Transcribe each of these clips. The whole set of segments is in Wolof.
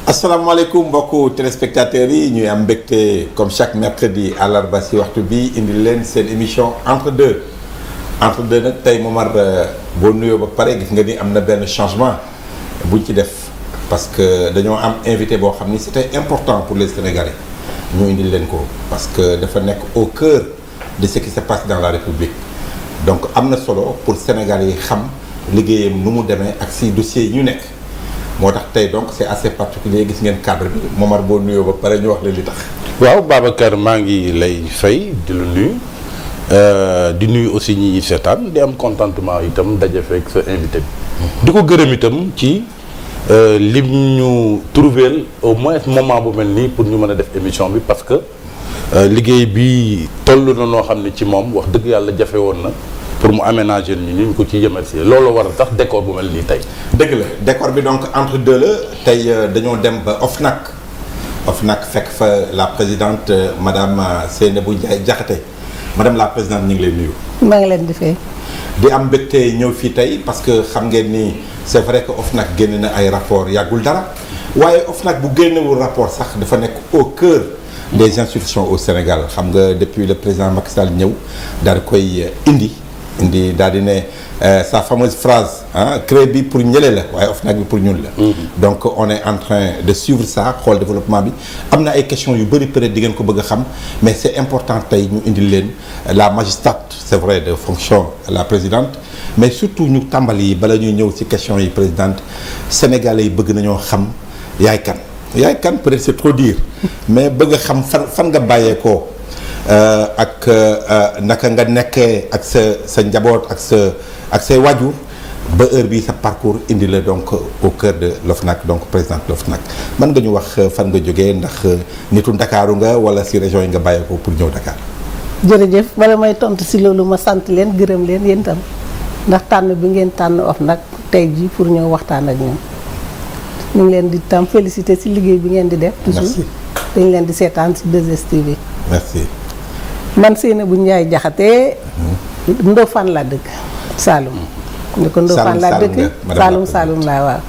asalaamaaleykum mbokku téléspectateurs yi ñuy am mbégte comme chaque mercredi àllarba si waxtu bi indi leen seen émission entre deux nag tey Momar boo nuyoo ba pare gis nga ni am na benn changement buñ ci def parce que dañoo am invité boo xam ni c'était important pour les Sénégalais ñu indi leen ko parce que dafa nekk au cœur de ce qui se passe dans la République donc am na solo pour Sénégalais yi xam liggéeyam nu mu demee ak si dossiers yi ñu nekk. moo tax tey donc c'est assez particulier gis ngeen cadre bi Momar boo nuyoo ba pare ñu wax leen li tax. waaw Babacar maa ngi lay fay di la nuyu di nuyu aussi ñi seetaan di am contentement itam daje fekk sa invité bi. di ko gërëm itam ci lim ñu trouver au moins moment bu mel nii pour ñu mën a def émission bi parce que liggéey bi toll na noo xam ne ci moom wax dëgg yàlla jafe woon na. pour mu aménager ñu ko ci remercier loolu war a tax décor bu mel nii tey. dëgg la décor bi donc entre deux la tey dañoo dem ba OFNAC fekk fa la présidente madame Seynabou Ndiaye Diakhaté madame la présidente ñu ngi lay nuyu. maa ngi leen di fay. di am mbégte ñëw fii tey parce que xam ngeen ni c'est vrai que OFNAC génn na ay rapport yàggul dara waaye OFNAC bu génnewul rapport sax dafa nekk au cœur des institutions au Sénégal xam nga depuis le président Macky Sall ñëw daal di koy indi daal di ne sa fameuse phrase CREI bi pour ñële la waaye OFNAC bi pour ñun la. donc on est en train de suivre ça xool développement bi am na ay questions yu bëri peut-être di ngeen ko bëgg a xam mais c'est important tey ñu indil leen la magistrate c'est vrai de fonction la présidente mais surtout ñu tàmbali yi bala ñuy ñëw ci questions yi présidente sénégalais yi bëgg nañoo xam yaay kan peut-être c'est trop dire mais bëgg a xam fan nga bàyyeekoo. ak naka nga nekkee ak sa njaboot ak say waajur ba heure bi sa parcours indi la donc au cœur de l'OFNAC donc présidente l'OFNAC mën nga ñu wax fan nga jógee ndax nitu Ndakaaru nga wala si région yi nga bàyyeekoo pour ñëw Dakar. jërëjëf bala may tontu si loolu ma sant leen gërëm leen yéen tam ndax tànn bi ngeen tànn OFNAC tey jii pour ñëw waxtaan ak ñoom ñu ngi leen di tam féliciter si liggéey bi ngeen di def. toujours dañ leen di seetaan si 2STV. merci. man Seynabou Ndiaye Diakhaté Ndofane laa dëkk Saloum ni ko Ndofane laa dëkk Saloum laa waaw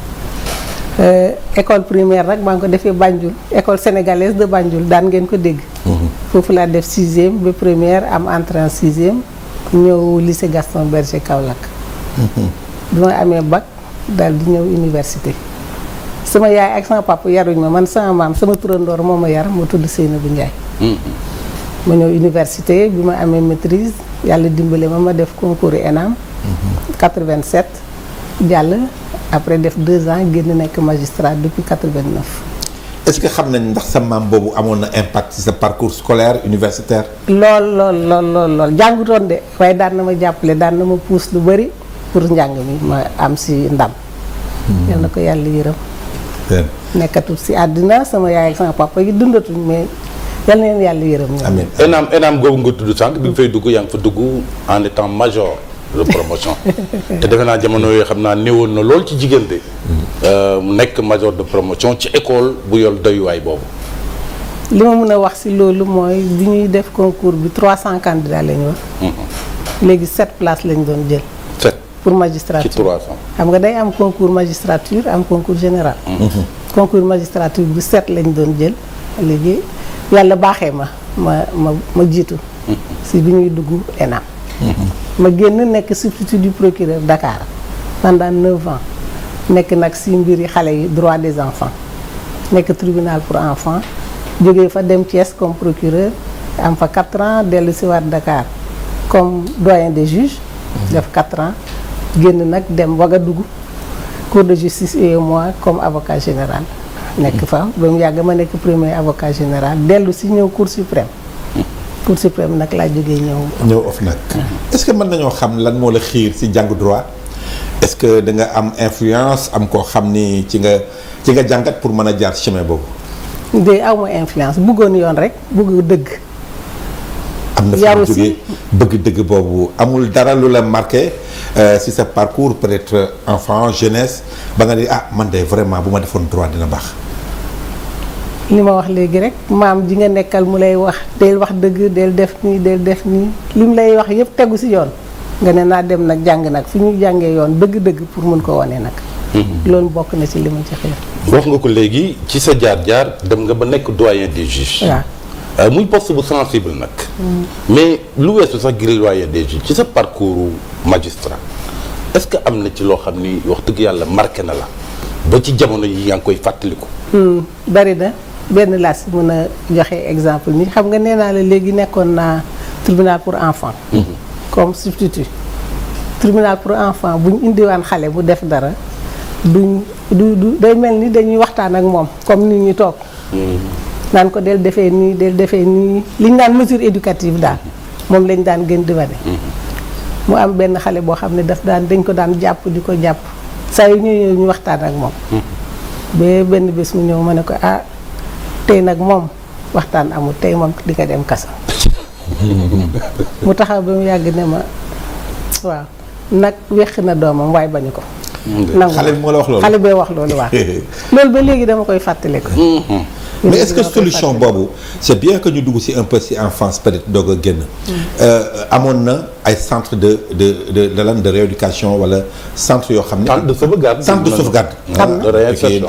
école primaire rek maa ngi ko defee Banjul école sénégalaise de Banjul daan ngeen ko dégg foofu laa def 6e ba première am entrée en 6e ñëw lycée Gaston Berger Kaolack bi ma amee bac daal di ñëw université sama yaay ak sama papa yaruñ ma man sama maam sama turandoor moo ma yar moo tudd Seynabou Ndiaye ma ñëw université bi ma amee maîtrise yàlla dimbale ma def concours ENAM 87 jàll après def 2 ans génn nekk magistrat depuis 89. est-ce que xam nañ ndax sa maam boobu amoon na impact ci sa parcours scolaire universitaire. lool jàngutoon de waaye daan na ma jàppale daan na ma pousse lu bari pour njàng mi ma am si ndam. yal na ko yàlla yërëm. nekkatul si àddina sama yaay ak sama papa yi dundatuñ mais. yal na leen yàlla yërëm ñoom. amiin ENAM googu nga tudd sànq bi nga fay dugg yaa ngi fa dugg en étant major de promotion te defe naa jamono yooyu xam naa néewoon na lool ci jigéen de nekk major de promotion ci école bu yor doyuwaay boobu. li ma mën a wax si loolu mooy bi ñuy def concours bi 300 candidats lañu wax. léegi 7 places lañ doon jël. 7 pour magistrature ci 300. xam nga day am concours magistrature am concours général. concours magistrature bi 7 lañ doon jël léegi. yàlla baaxee ma jiitu si bi ñuy dugg ENAM ma génn nekk substitut du procureur Dakar pendant 9 ans nekk nag si mbiri xale yi droit des enfants nekk tribunal pour enfants jógee fa dem Thiès comme procureur am fa 4 ans dellu si waat Dakar comme doyen des juges def 4 ans génn nag dem Ouagadougou cour de justice et moi comme avocat général nekk fa ba mu yàgg ma nekk premier avocat général dellu si ñëw cour suprême nag laa jógee ñëw OFNAC. est-ce que mën nañoo xam lan moo la xiir si jàng droit est-ce que da nga am influence am koo xam ni ci nga jàngat pour mën a jaar chemin boobu. de aw ma influence bëggoon yoon rek bëgg dëgg. am na fi jógee bëgg dëgg boobu amul dara lu la marqué si sa parcours peut-être enfant jeunesse ba nga ni man de vraiment bu ma defoon droit dina baax. li ma wax léegi rek maam ji nga nekkal mu lay wax del wax dëgg del def nii li mu lay wax yëpp tegu ci yoon nga ne naa dem nag jàng nag fi ñuy jàngee yoon dëgg-dëgg pour mun ko wane nag. loolu bokk na ci li ma ci xeex. wax nga ko léegi ci sa jaar-jaar dem nga ba nekk doyen des juges. waaw muy poste bu sensible nag. mais lu weesu sax ngir doyen des juges ci sa parcours magistrat est-ce que am na ci loo xam ni wax dëgg yàlla marqué na la ba ci jamono yi yaa ngi koy fàttaliku. bari na benn laa si mën a joxe exemple ni xam nga nee naa la léegi nekkoon naa tribunal pour enfants. comme substitut. tribunal pour enfants bu ñu indiwaan xale bu def dara du day mel ni dañuy waxtaan ak moom comme nit ñi toog. naan ko del defee nii li ñu naan mesure éducative daal moom lañ daan gën di wane. mu am benn xale boo xam ne dañ ko daan jàpp di ko jàpp saa yu ñëwee ñu waxtaan ak moom. ba benn bés mu ñëw ma ne ko tey nag moom waxtaan amul tey moom di ko dem kaso. mu taxaw ba mu yàgg ne ma waaw nag weq na doomam waaye bañu ko. xale bi moo la wax loolu xale bee wax loolu waaw. loolu ba léegi dama koy fàttaliku. mais est-ce que solution boobu c'est bien que ñu dugg ci un peu ci enfance peut-être doog a génn. amoon na ay centre de rééducation wala centre yoo xam ne. centre de sauvegarde. centre de sauvegarde.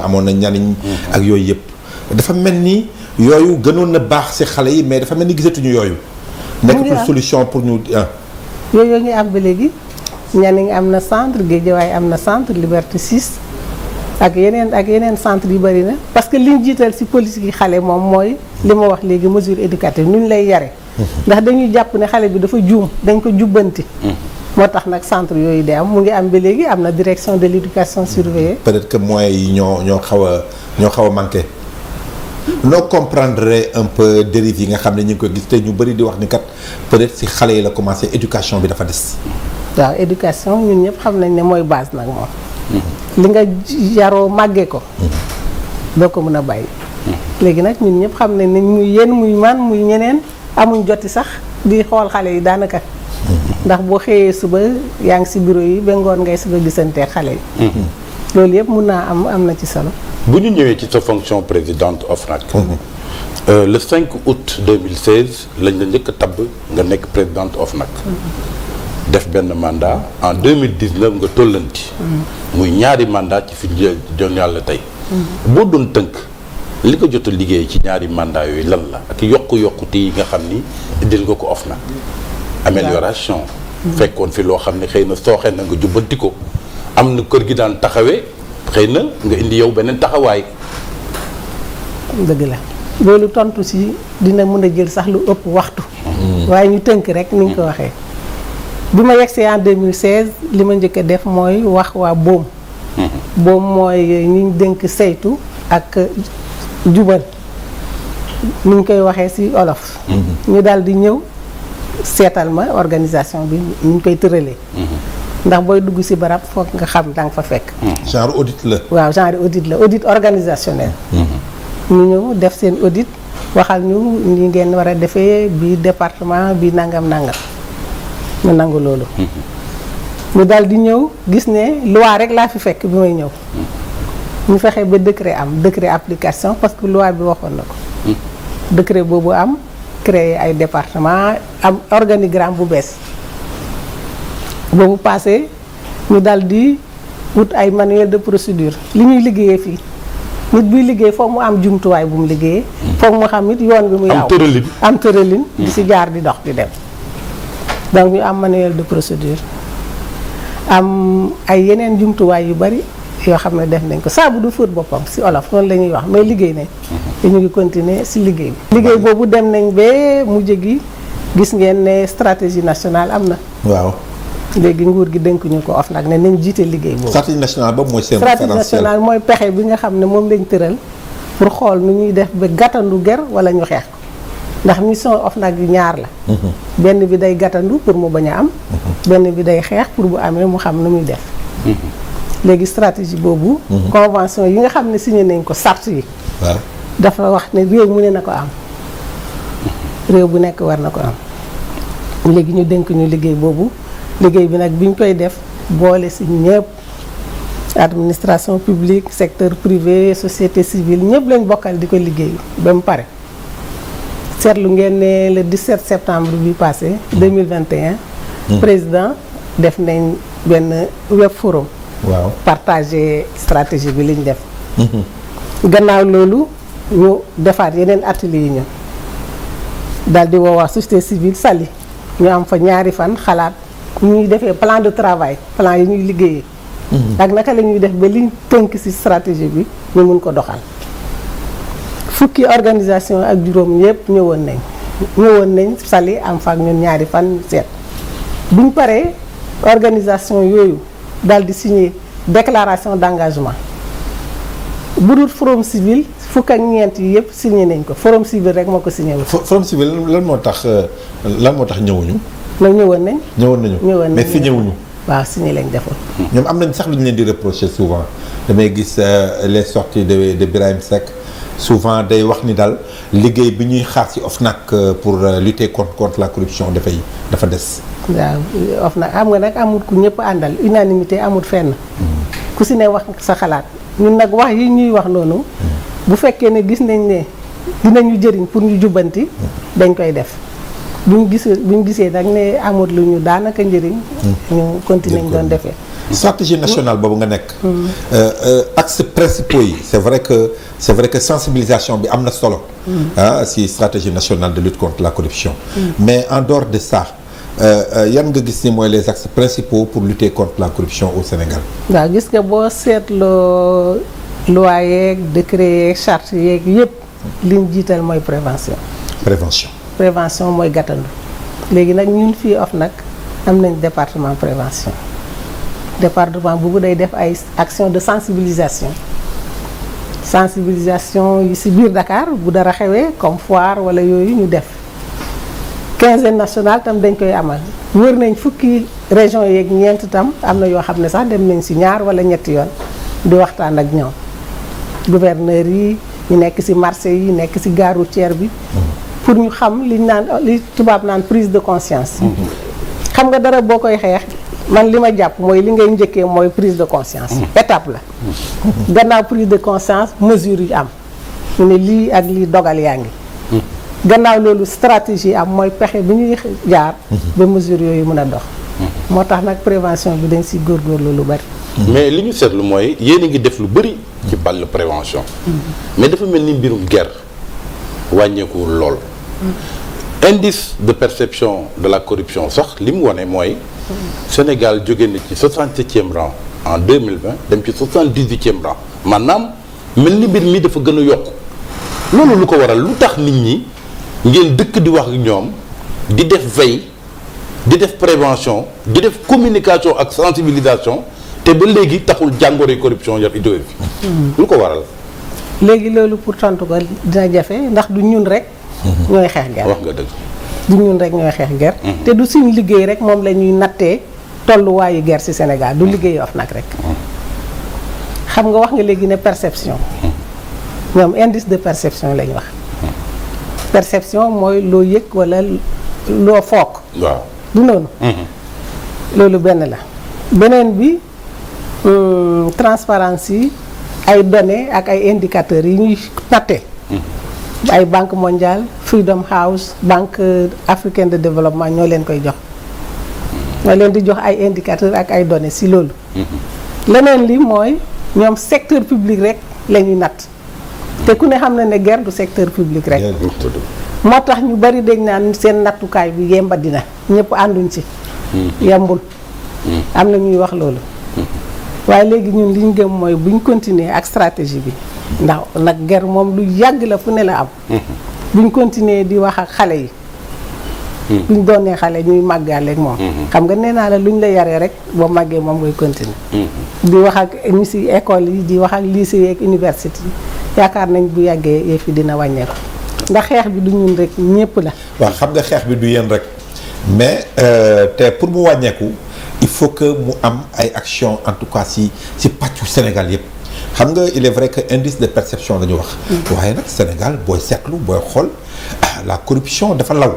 amoon na ñaniñ ak yooyu yëpp. dafa mel ni yooyu gënoon na baax ci xale yi mais dafa mel ni gisatuñu yooyu. nekkatul solution pour ñu yooyu ngi am ba léegi ñaniñ am na centre Guédiawaye am na centre Liberté 6. ak yeneen centre yu bari na parce que liñ jiital ci politique yi xale moom mooy li ma wax léegi mesure éducative nu ñu lay yare ndax dañuy jàpp ne xale bi dafa juum dañ ko jubbanti. moo tax nag centre yooyu de am mu ngi am ba léegi am na direction de l'éducation surveillée. peut-être que moyens yi ñoo xaw a manqué. noo comprendre un peu dérive yi nga xam ne ñu ngi ko gis te ñu bari di wax ni kat peut-être ci xale yi la commencé éducation bi dafa des. waaw éducation ñun ñëpp xam nañ ne mooy base nag moom. li nga yaroo màggee ko doo ko mën a bàyyi. léegi nag ñun ñëpp xam nañ ne muy yéen muy man muy ñeneen amuñ joti sax di xool xale yi daanaka. ndax boo xëyee suba yaa ngi ci bureau yi ba ngoon ngay suba gisantee xale yi. loolu yëpp mun naa am na ci solo. bu ñu ñëwee ci sa fonction présidente OFNAC. le 5 août 2016 lañ la njëkk a tabb nga nekk présidente OFNAC. def benn mandat en 2019 nga tollanti. muy ñaari mandat ci fi doon yàlla tey. boo doon tënk li ko jot a liggéey ci ñaari mandat yooyu lan la ak yokkute yi nga xam ni indil nga ko OFNAC. amélioration. fekkoon fi loo xam ne xëy na sooxe na nga jubbanti ko am na kër gi daan taxawee xëy na nga indi yow beneen taxawaay. dëgg la loolu tontu si dina mën a jël sax lu ëpp waxtu. waaye ñu tënk rek ni nga ko waxee. bi ma yegsee en 2016 li ma njëkk a def mooy wax waa BOM. BOM mooy ñi dénk saytu ak jubal ni ñu koy waxee ci olof. ñu daal di ñëw seetal ma organisation bi ni ñu koy tëralee. ndax booy dugg ci barab foog nga xam danga fa fekk. genre audit la. waaw genre audit la audit organisationnel. ñu ñëw def seen audit waxal ñu ni ngeen war a defee bii département bii nangam. ñu nangu loolu. ñu daal di ñëw gis ne loi rek laa fi fekk bi may ñëw. ñu fexe ba décret application parce que loi bi waxoon na ko. décret boobu am créer ay département am organigramme bu bees. boobu passé ñu daal di wut ay manuel de procédure li ñuy liggéeyee fii nit buy liggéey foog mu am jumtuwaay bu mu liggéeyee. foog mu xam it yoon bi muy aw am tëralin di ci jaar di dox di dem. donc ñu am manuel de procédure am ay yeneen jumtuwaay yu bari yoo xam ne def nañ ko saabu du fóot boppam ci olof noonu la ñuy wax mais liggéey nañ te ñu ngi continuer ci liggéey bi. liggéey boobu dem nañ ba mujj gi gis ngeen ne stratégie nationale am na. waaw. léegi nguur gi dénk ñu ko OFNAC ne nañ jiite liggéey boobu. stratégie nationale boobu mooy seen stratégie nationale mooy pexe bi nga xam ne moom lañ tëral pour xool nu ñuy def ba gàttandu ger wala ñu xeex ko. ndax mission OFNAC yi ñaar la. benn bi day gàttandu pour mu bañ a am. benn bi day xeex pour bu amee mu xam nu muy def. léegi stratégie boobu. convention yi nga xam ne signé nañ ko sart yi. waaw dafa wax ne réew mu ne na ko am. réew bu nekk war na ko am. léegi ñu dénk ñu liggéey boobu liggéey bi nag bi ñu koy def boole si ñëpp administration publique secteur privé société civile ñëpp lañ bokkal di ko liggéey ba mu pare. seetlu ngeen ne le 17 septembre bi passé 2021 président def nañ benn web forum waaw partager stratégie bi liñ def. gannaaw loolu ñu defaat yeneen atelier yi ñu daal di woowaa société civile Saly ñu am fa ñaari fan xalaat ñuy defee plan de travail plan yi ñuy liggéeyee. ak naka la ñuy def ba liñ tënk ci stratégie bi ñu mun ko doxal. fukki organisation ak juróom yëpp ñëwoon nañ Saly am fa ak ñun ñaari fan seet buñ paree organisation yooyu daal di signer déclaration d'engagement bu dul forum civil fukk ak ñeent yi yëpp signé nañ ko forum civil rek moo ko signé wu. forum civil lan moo tax ñëwuñu. ñëwoon nañ. ñëwoon nañu mais signé wuñu. waaw signé lañ defoon. ñoom am nañ sax lu ñu leen di reprocher souvent damay gis les sorties de Birahim Seck souvent day wax ni daal liggéey bi ñuy xaar ci OFNAC pour lutter contre la corruption dafa des. waaw OFNAC xam nga nag amul ku ñëpp àndal unanimité amul fenn. ku si ne wax sa xalaat ñun nag wax yi ñuy wax noonu. bu fekkee ne gis nañ ne dinañu jëriñ pour ñu jubbanti dañ koy def. buñ gisee nag ne amut lu ñu daanaka njëriñ. ñu continuer ñu doon defee. stratégie nationale boobu nga nekk. axes principaux yi c'est vrai que sensibilisation bi am na solo. si stratégie nationale de lutte contre la corruption. mais en dehors de ça yan nga gis ni mooy les axes principaux pour lutter contre la corruption au Sénégal. waaw gis nga boo seetloo loi yeeg décret yeeg charte yeeg yëpp liñ jiital mooy prévention. prévention mooy gàttandu léegi nag ñun fii OFNAC am nañ département prévention département boobu day def ay action de sensibilisation yi ci biir Dakar bu dara xewee comme foire wala yooyu ñu def quinzaine nationale tam dañ koy amal wër nañ fukki région yeeg ñeent tam am na yoo xam ne sax dem nañ ci ñaar wala ñetti yoon di waxtaan ak ñoom gouverneur yi ñu nekk ci marché yi nekk ci gare routière bi pour ñu xam li tubaab naan prise de conscience. xam nga dara boo koy xeex man li ma jàpp mooy li ngay njëkkee mooy prise de conscience. étape la. gannaaw prise de conscience mesure yi am ñu ne lii ak lii dogal yaa ngi. gannaaw loolu stratégie am mooy pexe bi ñuy jaar. ba mesure yooyu mën a dox. moo tax nag prévention bi dañ siy góorgóorlu lu bari. mais li ñu seetlu mooy yéen a ngi def lu bari ci wàllu prévention. mais dafa mel ni mbirum guerre wàññeekuwul lool. indice de perception de la corruption sax li mu wane mooy Sénégal jóge na ci 67e rang en 2020 dem ci 78e rang maanaam mel ni mbir mi dafa gën a yokk loolu lu ko waral lu tax nit ñi ngeen dëkk di wax ak ñoom di def veille di def prévention di def communication ak sensibilisation te ba léegi taxul jàngoro corruption yor idée fi lu ko waral. léegi loolu pour tontu ko dina jafe ndax du ñun rek. ñooy xeex guerre wax nga dëgg. du ñun rek ñooy xeex guerre. te du suñu liggéey rek moom la ñuy nattee tolluwaayu guerre ci Sénégal du liggéeyu OFNAC rek. xam nga wax nga léegi ne perception. ñoom indice de perception lañ wax. perception mooy loo yëg walla loo foog. waaw du noonu. loolu benn la beneen bi transparence yi ay données ak ay indicateurs yi ñuy nattee. ay banque mondiale Freedom House banque africaine de développement ñoo leen koy jox ñoo leen di jox ay indicateurs ak ay données ci loolu. leneen li mooy ñoom secteur public rek la ñuy natt te ku ne xam na ne guerre du secteur public rek. moo tax ñu bari dañ naan seen nattukaay bi yemba dina ñëpp ànduñ ci. yembul. am na ñuy wax loolu. waaye léegi ñun li ñu gëm mooy buñ continuer ak stratégie bi. ndax nag guerre moom lu yàgg la fu ne la am. buñ continuer di wax ak xale yi. buñ doonee xale ñuy màggaale ak moom. xam nga nee naa la luñ la yaree rek boo màggee moom ngay continuer. di wax ak ñi ci école yi di wax ak lycée yi ak université yi yaakaar nañ bu yàggee yëf yi dina wàññeeku. ndax xeex bi du ñun rek ñépp la. waaw xam nga xeex bi du yéen rek mais te pour mu wàññeeku il faut que mu am ay actions en tout cas ci pàccu Sénégal yépp. xam nga il est vrai que indice de perception la ñu wax. waaye nag Sénégal booy seetlu booy xool la corruption dafa law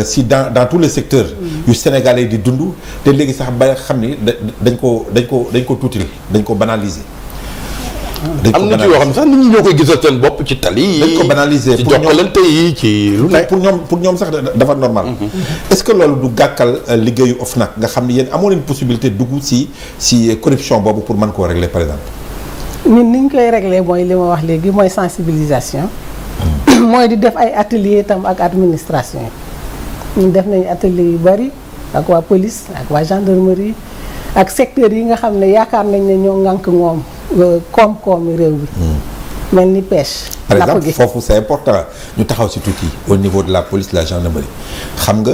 si dans tous les secteurs. yu Sénégalais di dund te léegi sax ba xam ni dañ ko tuutil dañ ko banaliser. am na ci yoo xam sax nit ñi ñoo koy gisal seen bopp ci tali yi. dañ ko banaliser ci jokkalante yi ci lu nekk. pour ñoom sax dafa normal. est-ce que loolu du gàkkal liggéeyu OFNAC nga xam ne yéen amoo leen possibilité dugg si corruption boobu pour mën koo régler par exemple. ñun ni ñu koy régler mooy li ma wax léegi mooy sensibilisation. mooy di def ay atelier itam ak administration yi. ñun def nañu atelier yu bari ak waa police ak waa gendarmerie ak secteurs yi nga xam ne yaakaar nañ ne ñoo ŋànk moom koom-koomi réew bi. mel ni pêche. par exemple foofu c'est important ñu taxaw si tuuti au niveau de la police la gendarmerie xam nga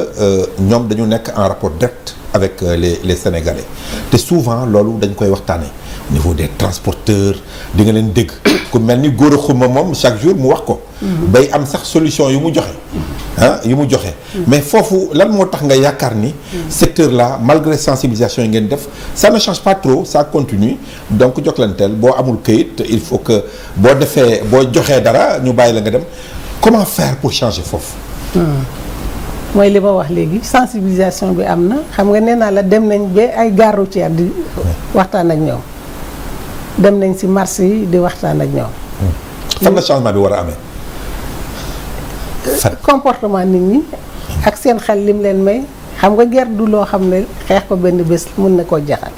ñoom dañu nekk en rapport direct avec les Sénégalais te souvent loolu dañ koy waxtaanee au niveau des transporteurs di nga leen dégg ku mel ni góor a xuma moom chaque jour mu wax ko. bay am sax solution yu mu joxe. mais foofu lan moo tax nga yaakaar ni. secteur là malgré sensibilisation yi ngeen def ça ne change pas trop ça continue donc Jokalante boo amul këyit il faut que boo joxee dara ñu bàyyi la nga dem comment faire pour changer foofu. mooy li ma wax léegi sensibilisation bi am na xam nga nee naa la dem nañ ba ay gare routière di waxtaan ak ñoom dem nañ ci marché yi di waxtaan ak ñoom. fan la changement bi war a amee. comportement nit ñi ak seen xel lim leen may xam nga guerre du loo xam ne xeex ko benn bés mën na koo jeexal.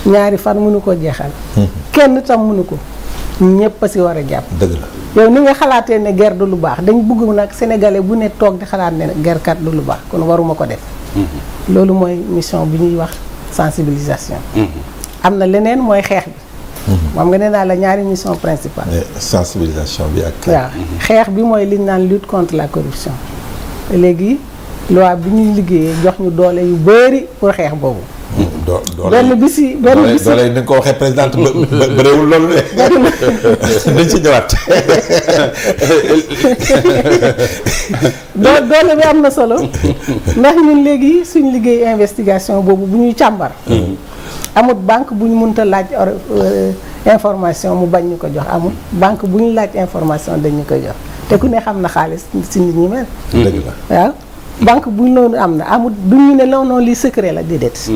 ñaari fan mënu koo jeexal. kenn tam mënu ko ñëpp a ci war a jàpp. dëgg la yow ni nga xalaatee ne guerre du lu baax dañ bëgg nag sénégalais bu ne toog di xalaat ne guerre kat du lu baax kon waruma ko def. loolu mooy mission bi ñuy wax sensibilisation. am na leneen mooy xeex bi. moom nga nee naa la ñaari mission principale. sensibilisation bi ak. waaw xeex bi mooy li ñu naan lutte contre la corruption léegi loi bi ñuy liggéeyee jox ñu doole yu bari pour xeex boobu. benn bi si doole yi ni nga ko waxee présidente bëriwul loolu de. dañ ci ñëwaat. doole bi am na solo ndax ñun léegi suñ liggéey investigation boobu bu ñuy càmbar. amut banque bu ñu mënta laaj information mu bañ ñu ko jox amut banque bu ñu laaj information dañ ñu koy jox te ku ne xam na xaalis si nit ñi mel. dëgg la waaw banque bu ñu loolu am na amut du ñu ne non lii secret la déedéet.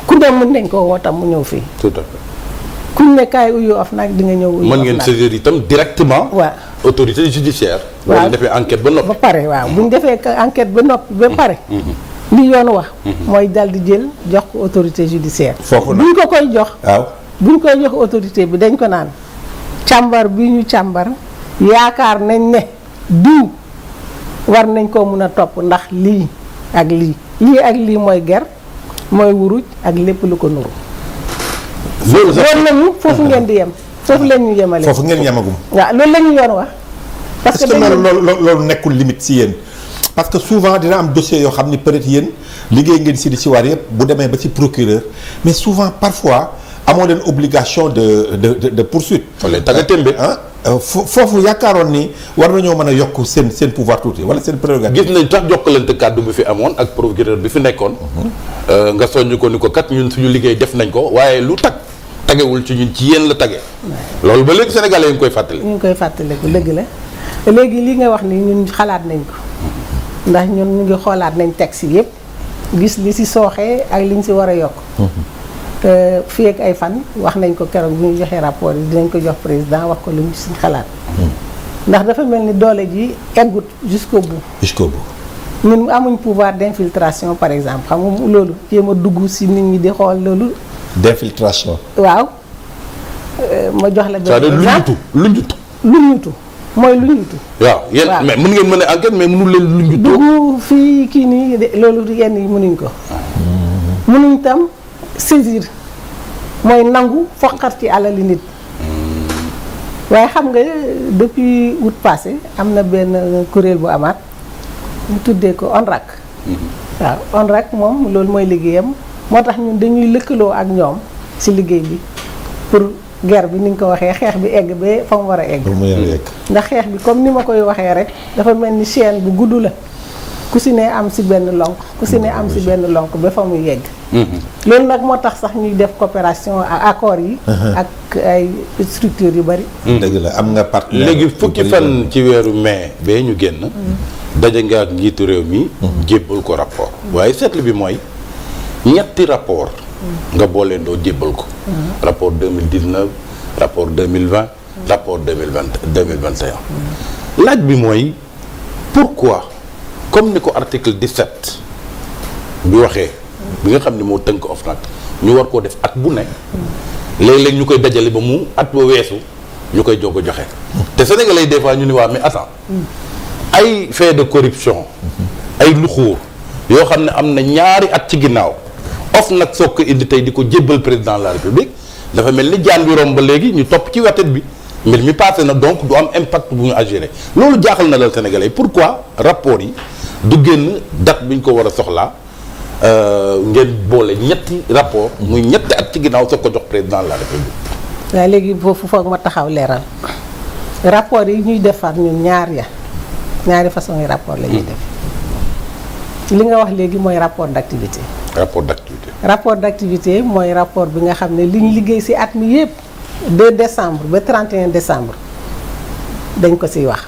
ku ne mën nañ koo woo tam mu ñëw fii. tout à fait. kuñ ne kaay uyu OFNAC di nga ñëw. uyu mën ngeen saisir itam directement. waaw autorité judiciaire. waaw wala defee enquête ba noppi. ba pare waaw bu ñu defee enquête ba noppi ba pare. li yoon wax. mooy dal di jël jox ko autorité judiciaire. foofu nag buñ ko koy jox. waaw buñ koy jox autorité bi dañ ko naan càmbar bi ñu càmbar yaakaar nañ ne diw war nañ koo mun a topp ndax lii ak lii mooy ger mooy wuruj ak lépp lu ko nuru. loolu sax loolu lañu foofu ngeen di yem foofu leen ñu yemale. foofu ngeen yemagum. waaw loolu la ñu yoon wax. parce que loolu nekkul limite si yéen. parce que souvent dina am dossier yoo xam ni peut-être yéen liggéey ngeen si di si war yëpp bu demee ba ci procureur mais souvent parfois amoo leen obligation de poursuite. wala tagga témbe foofu yaakaaroon ni war nañoo mën a yokk seen pouvoir tuuti wala seen prérogative. gis nañ tax jokkalante kàddu bi fi amoon ak procureur bi fi nekkoon. nga soññ ko ni ko kat ñun suñu liggéey def nañ ko waaye lu tagewul ci ñun ci yéen la tage. loolu ba léegi sénégalais yi ngi koy fàttali. ñu ngi koy fàttaliku dëgg la léegi li nga wax ni ñun xalaat nañ ko. ndax ñun ñu ngi xoolaat nañ texte yi yëpp gis li ci sooxee ak li ñu ci war a yokk. te fii ak ay fan wax nañ ko keroog bi ñu joxee rapport yi dinañ ko jox président wax ko lu ñu ci xalaat. ndax dafa mel ni doole ji eggut jusqu'au bout. jusqu'au bout. ñun amuñ pouvoir d'infiltration par exemple xam nga loolu jéem a dugg ci nit ñi di xool loolu. d'infiltration. waaw ma jox la. c'est-à-dire lu ñutu. mooy lu ñutu. waaw yéen mais mën ngeen mën a enquête mais mënul leen lu ñutu. dugg fii kii nii loolu yenn yi mënuñ ko. mënuñ tam saisir mooy nangu foqat ci alali nit. waaye xam nga depuis août passé am na benn kuréel bu amaat ñu tuddee ko ONRAC. waaw ONRAC moom loolu mooy liggéeyam moo tax ñun dañuy lëkkaloo ak ñoom ci liggéey bi pour. guerre bi ni nga ko waxee xeex bi egg ba fa mu war a egg. ndax xeex bi comme ni ma koy waxee rek dafa mel ni chaîne bu gudd la ku si ne am si benn lonk ku si ne am si benn lonk ba fa muy yegg. loolu nag moo tax sax ñuy def coopération ak accords yi. ak ay structures yu bari. dëgg la am nga partenaire. léegi fukki fan ci weeru mai bee ñu génn. daje nga ak njiitu réew mi. jébbal ko rapport. waaye seetlu bi mooy ñetti rapport nga booleen doo jébbal ko. rapport 2019 rapport 2020 rapport 2021 laaj bi mooy pourquoi comme ni ko article 17 bi waxee bi nga xam ne moo tënk OFNAC ñu war koo def at bu ne léeg-léeg ñu koy dajale ba mu at ba weesu ñu koy jóg a joxe te Sénégalais yi des fois ñu ni waa mais attends ay fait de corruption ay luxuur yoo xam ne am na ñaari at ci ginnaaw OFNAC soog ko indi tey di ko jébbal président de la République dafa mel ni jaan bi romb ba léegi ñu topp ci wetet bi mbir mi passé na donc du am impact bu ñu agiré loolu jaaxal na la Sénégalais pourquoi rapport yi du génn date bi ñu ko war a soxlaa ngeen boole ñetti rapport muy ñetti at ci ginnaaw soog ko jox président de la République. waaye léegi foofu foog ma taxaw leeral rapport yi ñuy defar ñun ñaari façon yi rapport la ñuy def li nga wax léegi mooy rapport d'activité. rapport d'activité mooy rapport bi nga xam ne li ñu liggéey ci at mi yépp 2 décembre ba 31 décembre dañ ko ciy wax.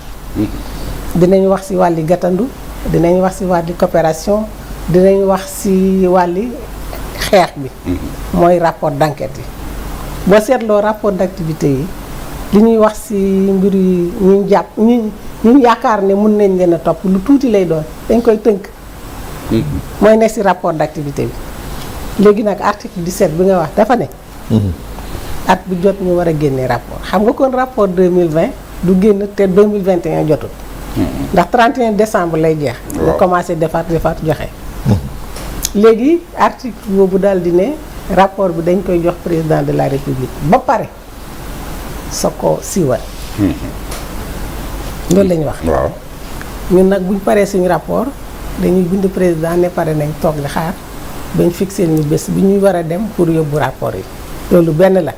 dinañ wax ci wàlli gàttandu dinañ wax ci wàlli coopération dinañ wax ci wàlli xeex bi. mooy rapport d'enquête yi. boo seetloo rapport d'activité yi li ñuy wax ci mbir yi ñu jàpp ñu yaakaar ne mun nañ leen a topp lu tuuti lay doon dañ koy tënk. mooy nekk ci rapport d'activité bi. léegi nag article 17 bi nga wax dafa ne. at bu jot ñu war a génne rapport xam nga kon rapport 2020 du génn te 2021 jotul. ndax 31 décembre lay jeex. nga commencé defaat joxe. léegi article boobu daal di ne rapport bi dañ koy jox président de la république ba pare soo ko siiwal. loolu la ñu wax. waaw ñun nag buñ paree suñu rapport dañuy bind président ne pare nañ toog di xaar bañ fixé ñu bés bi ñuy war a dem pour yóbbu rapport yi loolu benn la.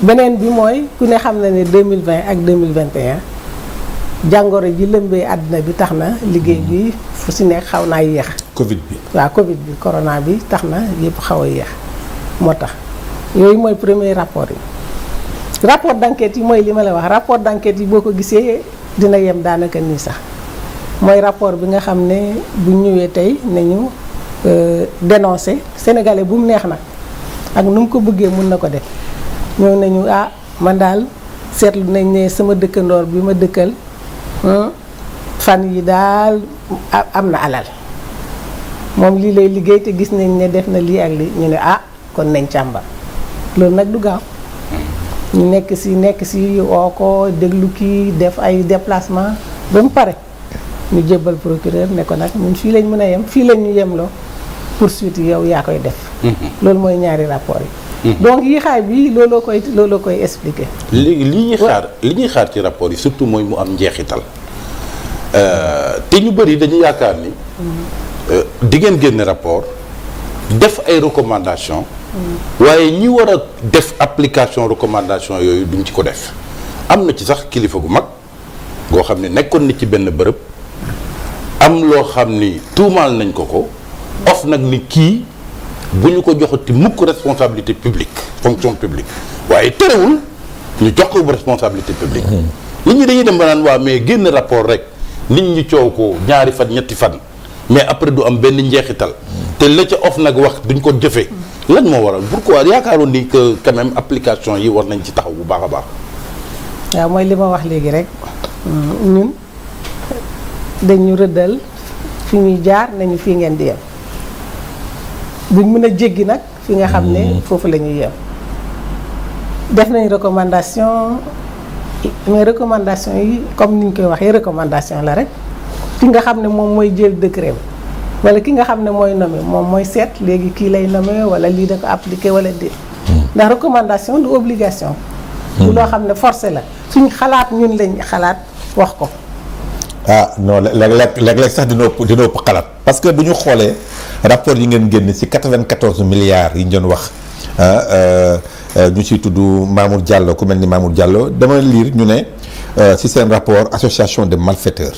beneen bi mooy ku ne xam na ne 2020 ak 2021 jàngoro ji lëmbee àddina bi tax na liggéey bi fu si nekk xaw naa yéex. Covid bi. waaw Covid bi corona bi tax na yëpp xaw a yéex moo tax yooyu mooy premier rapport yi. rapport d'enquête yi mooy li ma la wax rapport d'enquête yi boo ko gisee dina yem daanaka nii sax mooy rapport bi nga xam ne bu ñëwee tey nañu dénoncer sénégalais bu mu neex nag ak nu mu ko bëggee mun na ko def ñëw nañu man daal seetlu nañ ne sama dëkkandoor bi ma dëkkal fan yi daal am na alal moom lii lay liggéey te gis nañ ne def na lii ak lii ñu ne kon nañ càmbar loolu nag du gaaw ñu nekk si woo ko déglu kii def ay déplacement ba mu pare ñu jébbal procureur ne ko nag ñun fii lañ mën a yem fii lañ ñu yemloo poursuite yow yaa koy def. loolu mooy ñaari rapport yi. donc yi xaay bi looloo koy expliquer. léegi li ñuy xaar ci rapport yi surtout mooy mu am njeexital te ñu bëri dañu yaakaar ni. di ngeen génne rapport def ay recommandations. waaye ñi war a def application recommandation yooyu duñ ci ko def am na ci sax kilifa gu mag goo xam ne nekkoon na ci benn bërëb am loo xam ni tuumaal nañ ko nag ni kii bu ñu ko joxati mukk responsabilité publique fonction publique waaye terewul ñu jox ko responsabilité publique nit ñi dañuy dem ba naan waa mais génn rapport rek nit ñi coow ko ñaari fan ñetti fan mais après du am benn njeexital te la ca nag wax duñ ko jëfee lan moo waral pourquoi yaakaaroon ni que quand même application yi war nañ ci taxaw bu baax a baax. waaw mooy li ma wax léegi rek ñun dañu rëddal fi ñuy jaar nañu fii ngeen di yem buñ mën a jéggi nag fi nga xam ne foofu la ñuy yem def nañ recommandation mais recommandation yi comme ni ñu koy waxee recommandation la rek ki nga xam ne moom mooy jël décret wala ki nga xam ne mooy nommé moom mooy seet léegi kii lay nommé wala lii da ko appliqué wala déet ndax recommandation du obligation du loo xam ne forcé la suñ xalaat ñun lañ xalaat wax ko non léeg-léeg sax dina ëpp xalaat parce que bu ñu xoolee rapport yi ngeen génn ci 94 milliards yi ñu doon wax ñu ciy tudd Mamour Diallo ku mel ni Mamour Diallo dama lire ñu ne ci seen rapport association de malfaiteurs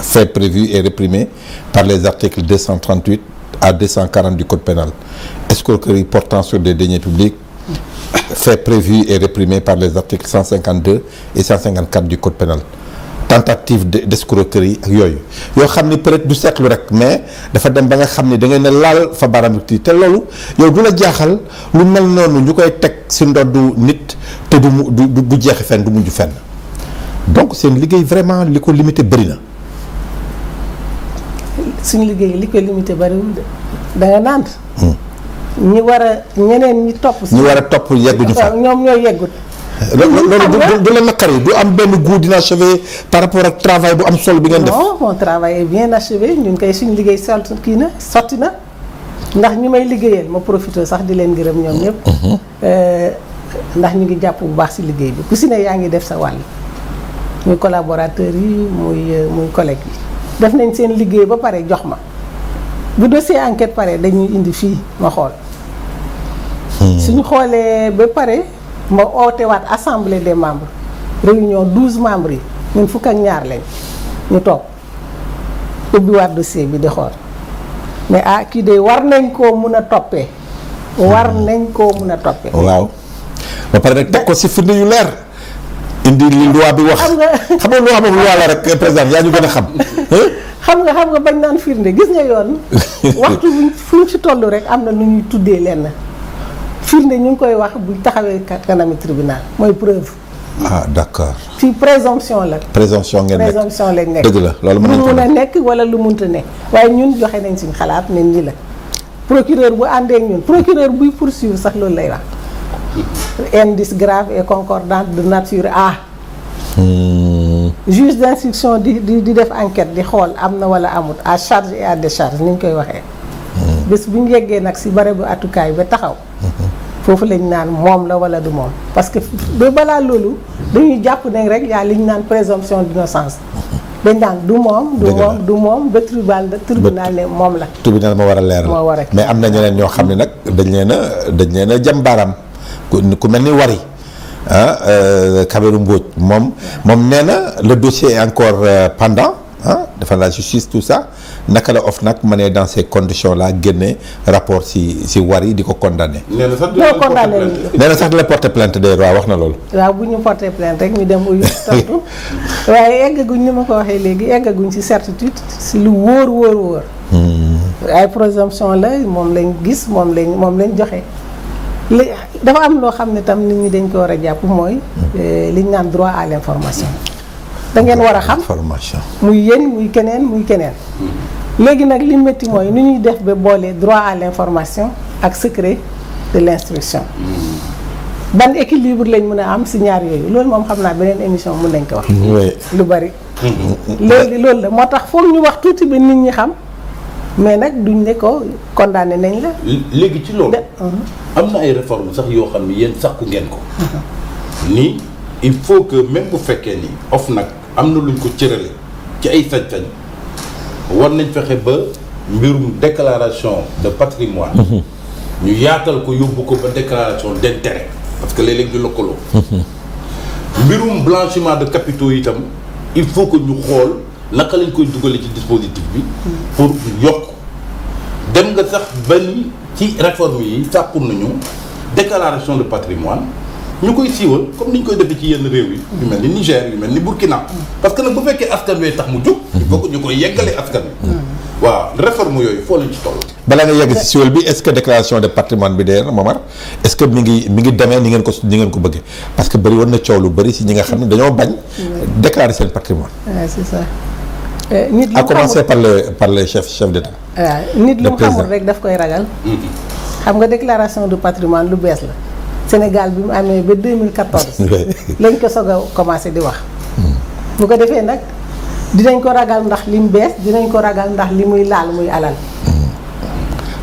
faits prévus et réprimés par les articles 238 à 240 du code pénal escroquerie portant sur des deniers publics faits prévus et réprimés par les articles 152 et 154 du code pénal tentative d'escroquerie ak yooyu yoo xam ni peut-être du seetlu rek mais dafa dem ba nga xam ni da ngay ne laal fa baaraam te loolu yow du la jaaxal lu mel noonu ñu koy teg si ndoddu nit te du jeexi fenn du mujj fenn donc seen liggéey vraiment li ko limité bëri na. suñu liggéey li ko limité bëriwul de da nga naan. ñi war a ñeneen ñi topp. ñi war a topp yegguñu fa ñoom ñoo yeggut. loolu du la naqari du am benn goût d'inachevé par rapport ak travail bu am solo bi ngeen def. non mon travail est bien achevé ñun kay suñu liggéey sotti na ndax ñi may liggéeyal ma profité sax di leen gërëm ñoom ñëpp. ndax ñu ngi jàpp bu baax si liggéey bi ku si ne yaa ngi def sa wàll muy collaborateurs yi muy collègue yi def nañ seen liggéey ba pare jox ma bu dossier enquête pare dañuy indi fii ma xool. suñu xoolee ba pare. ma ootewaat assemblée des membres réunion 12 membres yi ñun fukk ak ñaar lañ ñu toog ubbiwaat dossier bi di xool mais kii de war nañ koo mun a toppee. war nañ koo mun a toppee. waaw ba pare nag teg ko si firnde yu leer. indi li loi bi wax xam nga loi moom loi la rek président yaa ñu gën a xam. xam nga bañ naan firnde gis nga yoon waxtu fu ñu si toll rek am na lu ñuy tuddee lenn. firnde ñu ngi koy wax bu taxawee kanami tribunal mooy preuve. d'accord. fii présomption la. présomption ngeen nekk présomption lañ nekk. dëgg la loolu mën nañu ko lu mun a nekk wala lu munta nekk waaye ñun joxe nañ suñu xalaat ne ñi la. procureur bu àndee ak ñun procureur buy poursuivre sax loolu lay wax. indice grave et concordant de nature A. juge d'instruction di def enquête di xool am na wala amut à charge et à décharge ni ñu koy waxee. bés bu ñu yeggee nag si barabu atukaay ba taxaw. foofu lañ naan moom la wala du moom parce que ba balaa loolu dañuy jàpp ne rek yaa li ñu naan présomption d'innocence dañ naan du moom ba tribunal ne moom la. tribunal moo war a leeral moo war a mais am na ñeneen ñoo xam ne nag dañ leen a jam baaraam ku mel ni Wari Kabirou Mbodj moom nee na le dossier est encore pendant devant la justice tout ça naka la OFNAC ma ne dans ces conditions là génne rapport si Wari di ko condamné. nee na sax di la porter plainte de waaw wax na loolu. waaw bu ñu porter plainte rek ñu dem uyu tontu waaye eggaguñ ni ma ko waxee léegi eggaguñ ci certitude si lu wóor. ay présomption la moom lañ gis moom lañ joxe. dafa am loo xam ne tam nit ñi dañ ko war a jàpp mooy liñ naan droit à l'information. da ngeen war a xam information muy yéen muy keneen léegi nag li métti mooy nu ñuy def ba boole droit à l'information ak secret de l'instruction. ban équilibre lañ mën a am si ñaar yooyu loolu moom xam naa beneen émission mën nañ ko wax. lu bari. léegi loolu la moo tax foog ñu wax tuuti ba nit ñi xam mais nag duñ ne ko condamné nañ la. léegi ci loolu. am na ay réformes sax yoo xam ne yéen sàkku ngeen ko. nii il faut que même bu fekkee ni OFNAC am na luñ ko cërale ci ay sañ-sañ war nañ fexe ba mbirum déclaration de patrimoine ñu yaatal ko yóbbu ko ba déclaration d'intérêt parce que léeg-léeg ñu lëkkaloo mbirum blanchiment de capitaux itam il faut que ñu xool naka lañ koy dugale ci dispositif bi pour yokk dem nga sax ba ni ci réforme yi sàkku nañu déclaration de patrimoine ñu koy siiwal comme ni ñu koy defee ci yenn réew yi yu mel ni Niger yu mel ni Burkina parce que nag bu fekkee askan wee tax mu jóg il faut que ñu koy yeggale askan wi waaw réforme yooyu foo lañ ci toll balaa nga yegg si siiwal bi est-ce que déclaration de patrimoine bi d'ailleurs Momar est-ce que mi ngi demee ni ngeen ko bëggee parce que bëri woon na coow lu bëri si ñi nga xam ne dañoo bañ déclarer seen patrimoine c'est ça nit lu à commencer par les chefs d'État nit lu mu xamul rek daf koy ragal xam nga déclaration de patrimoine lu bees la Sénégal bi mu amee ba 2014 lañ ko soog a commencé di wax bu ko defee nag dinañ ko ragal ndax li mu bees dinañ ko ragal ndax li muy laal muy alal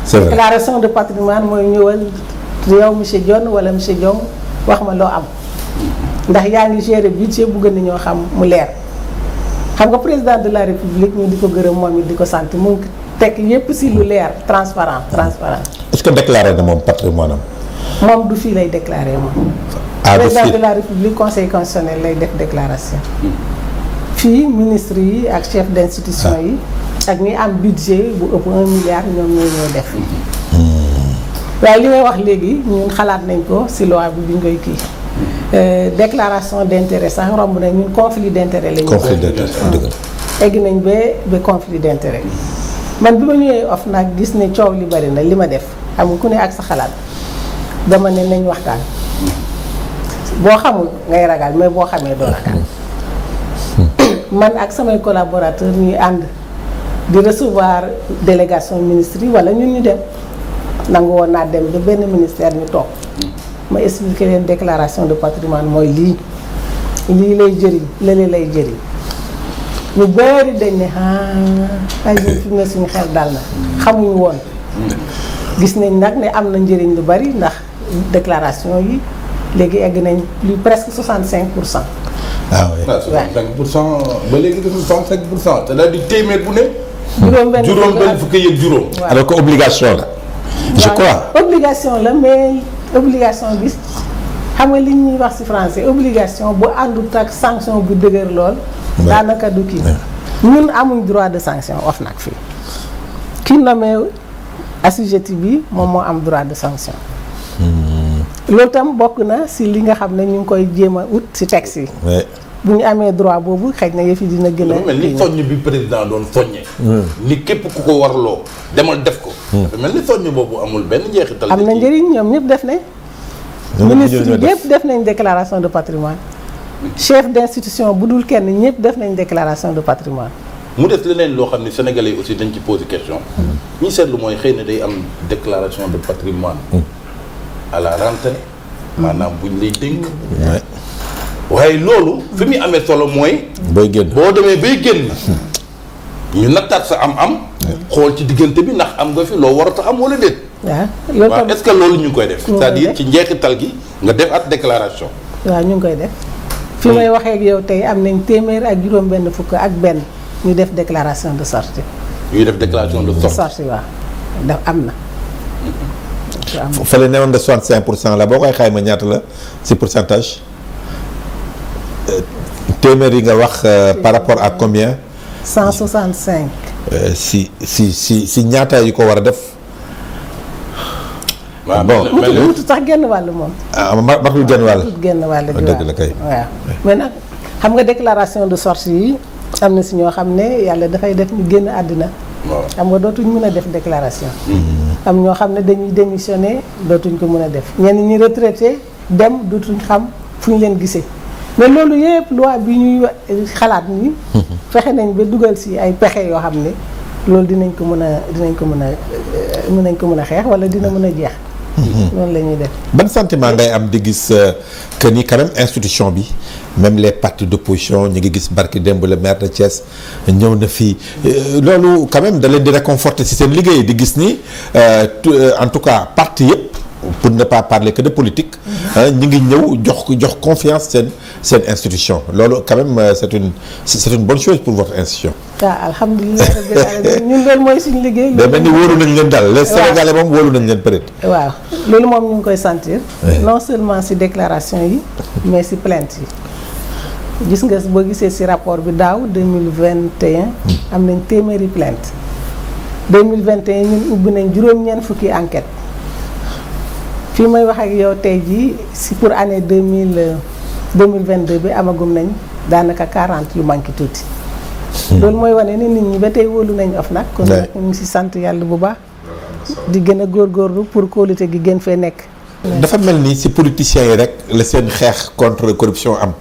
c'est vrai déclaration de patrimoine mooy ñëwal yow monsieur Dione wala monsieur Diong wax ma loo am ndax yaa ngi gérer budget bëgg nañoo xam mu leer xam nga président de la république ñu di ko gërëm moom it di ko sant mu ngi teg yépp si lu leer transparent est-ce que déclaré na moom patrimoine am moom du fii lay déclarer moom président de la république conseil constitutionnel lay def déclaration fii ministre yi ak chef d'institution yi ak ñi am budget bu ëpp 1 milliard ñoom ñoo def waaye li may wax léegi ñun xalaat nañ ko si loi bi ñu koy kii déclaration d'intérêt sax romb nañ ñun conflit d'intérêt la ñu. conflit d'intérêt dëgg la. egg nañ ba conflit d'intérêt man bi ma ñëwee OFNAC gis ne coow li bari na li ma def xam nga ku ne ak sa xalaat dama ne nañ waxtaan boo xamul ngay ragal mais boo xamee doo ragal man ak samay collaborateurs ñuy ànd di recevoir délégation ministre yi wala ñun ñu dem nangu woon naa dem ba benn ministère ñu toog ma expliquer leen déclaration de patrimoine mooy lii lay jëriñ lële lay jëriñ ñu bari dañ ne ay fi mu ne suñu xel dal na xamuñu woon gis nañ nag ne am na njëriñ lu bari ndax déclaration yi léegi egg nañ plus presque 65%. ah oui 65% ba léegi dafa 65% c'est-à-dire téeméer bu ne. juróom-benn fukki yëg juróom. alors que obligation la. je crois obligation la mais obligation bi xam nga li ñuy wax ci français obligation bu àndut ak sanction bu dëgër lool. daanaka du kii. ñun amuñ droit de sanction OFNAC fii. ki nommé assujetti bi moom moo am droit de sanction. loolu tam bokk na ci li nga xam ne ñu ngi koy jéem a ut ci texte yi. bu ñu amee droit boobu xëy na yëf yi dina gën a. mel ni soññ bi président doon soññee. ni képp ku ko warloo demal def ko. dafa mel ni soññ boobu amul benn njeexital. am na njëriñ ñoom ñëpp def nañ. ministre yëpp def nañ déclaration de patrimoine. chef d'institution bu dul kenn ñëpp def nañ déclaration de patrimoine. mu des leneen loo xam ne sénégalais aussi dañ ci poser question. ñi seetlu mooy xëy na day am déclaration de patrimoine à la rentrée. maanaam buñ lay dénk. waaye loolu fi muy amee solo mooy. booy génn boo demee bay génn. ñu nattaat sa am-am. xool ci diggante bi ndax am nga fi loo warata am wala déet. waaw est-ce que loolu ñu ngi koy def. c'est-à-dire ci njeexital gi nga def at déclaration. waaw ñu ngi koy def. fi may waxee ak yow tey am nañ téeméer ak juróom-benn fukk ak benn ñu def déclaration de sortie. ñuy def déclaration de sortie waaw daf am na. fële ne woon de 65% la boo koy xayma ñaata la ci pourcentage téeméer yi nga wax par rapport à combien. 165. si ñaata yi ko war a def. waaw bon mutu tax genn wàll moom. matul genn wàll. mutul genn wàll gi dëgg la kay. waaw mais nag xam nga déclaration de sortie yi am na si ñoo xam ne yàlla dafay def ñu génn àddina. waaw xam nga dootuñ mën a def déclaration. am ñoo xam ne dañuy démissionné dootuñ ko mën a def ñenn ñi retraité dem dootuñ xam fu ñu leen gisee mais loolu yëpp loi bi ñuy xalaat ni fexe nañ ba dugal si ay pexe yoo xam ne loolu dinañ ko mën a xeex wala dina mën a jeex. noonu la ñuy def. ban sentiment ngay am di gis que ni quand même institution bi même les partis d'opposition ñu ngi gis barki démb le maire de Thiès ñëw na fii loolu quand même da leen di réconforter ci seen liggéey di gis ni en tout cas parti yëpp pour ne pas parler que de politique ñu ngi ñëw jox confiance seen institution loolu quand même c'est une bonne chose pour votre institution. waaw alhamdulilah rabbil alamin ñun loolu mooy suñu liggéey. day mel ni wóolu nañ leen daal les Sénégalais moom wóolu nañ leen peut-être. waaw loolu moom ñu ngi koy sentir. non seulement ci déclaration yi mais ci plainte yi. gis nga boo gisee ci rapport bi daaw 2021. am nañ téeméeri plainte 2021 ñun ubbi nañ juróom-ñeent fukki enquête fii may wax ak yow tey jii ci pour année 2022 bi amagum nañ daanaka 40 yu manqué tuuti. loolu mooy wane ni nit ñi ba tey wóolu nañ OFNAC. kon nag ñu ngi ci sant yàlla bu baax. di gën a góorgóorlu pour kóolute gi gën fee nekk. dafa mel ni ci politiciens yi rek la seen xeex contre corruption am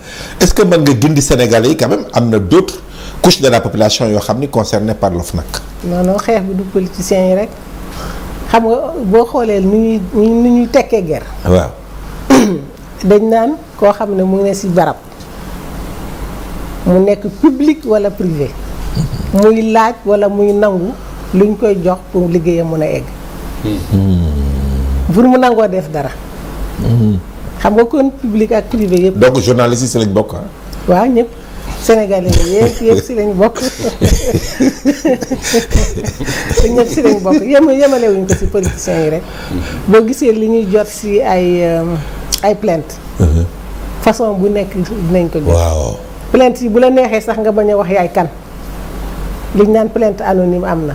est-ce que mën nga gindi Sénégalais yi quand même am na d'autres couches de la population yoo xam ni concernées par l'OFNAC. non xeex bi du politiciens yi rek xam nga boo xoolee ni ñuy tekkee guerre. waaw. dañ naan koo xam ne mu ngi ne ci barab mu nekk public walla privé muy laaj walla muy nangu luñ koy jox pour liggéeyam mën a egg. pour mu nangoo def dara. xam nga kon public ak privé yëpp. donc journalistes yi ci lañ bokk waaw ñëpp sénégalais yëpp ci lañ bokk ñëpp ci lañ bokk yemalewuñ ko ci politiciens yi rek. boo gisee li ñuy jot ci ay plainte façon bu nekk dinañ ko jot. waaw. plainte yi bu la neexee sax nga bañ a wax yaay kan liñ naan plainte anonyme am na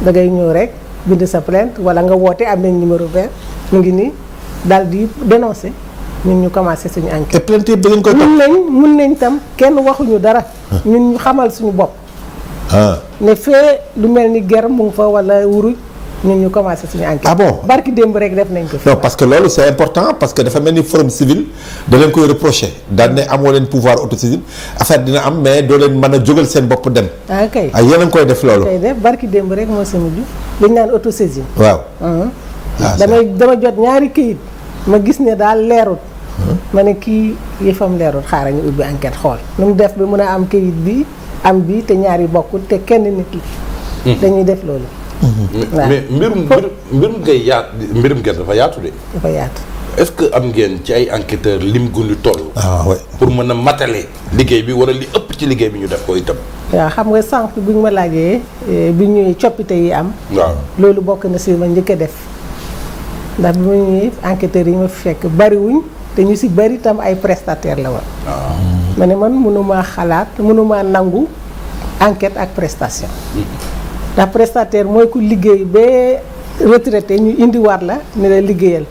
da ngay ñëw rek bind sa plainte walla nga woote am nañ numéro vert mu ngi nii daal di dénoncer ñun ñu commencé suñu enquête. te plainte bi ngeen koy topp. mun nañ tam kenn waxuñu dara. ñun ñu xamal suñu bopp. ne fee lu mel ni ger mu ngi fa wala wuruj ñun ñu commencé suñu enquête. Ah bon? barki démb rek def nañ ko fi. non parce que loolu c'est important parce que dafa mel ni forum civil da leen koy reprocher daan ne amoo leen pouvoir autosaisine affaire dina am mais doo leen mën a jógal seen bopp dem. ah kay ah yéen a ngi koy def loolu. koy def barki démb rek moo sa mujj dañ naan autosaisine. waaw. dama jot ñaari këyit ma gis ne daal leerut. ma ne kii yëfam leerut xaaral ñu ubbi enquête xool nu mu def bi mun a am këyit bi am bi te ñaari bokkul te kenn nit la. dañuy def loolu. mais mbirum ngay mbirum gerte dafa yaatu de. dafa yaatu. est-ce que am ngeen ci ay enquêteurs lim gu ñu toll. oui. pour mën a matale liggéey bi wala li ëpp ci liggéey bi ñu def ko itam. waaw xam nga sànq bi ñu ma laajee bi ñuy coppite yi am. waaw loolu bokk na si ma njëkk a def ndax bi ma ñëwee enquêteurs yi ma fekk bariwuñ te ñu si bari itam ay prestataires la woon. ma ne man mënuma xalaat mënuma nangu enquête ak prestation. ndax prestataire mooy ku liggéey ba retraité ñu indiwaat la ne la liggéeyal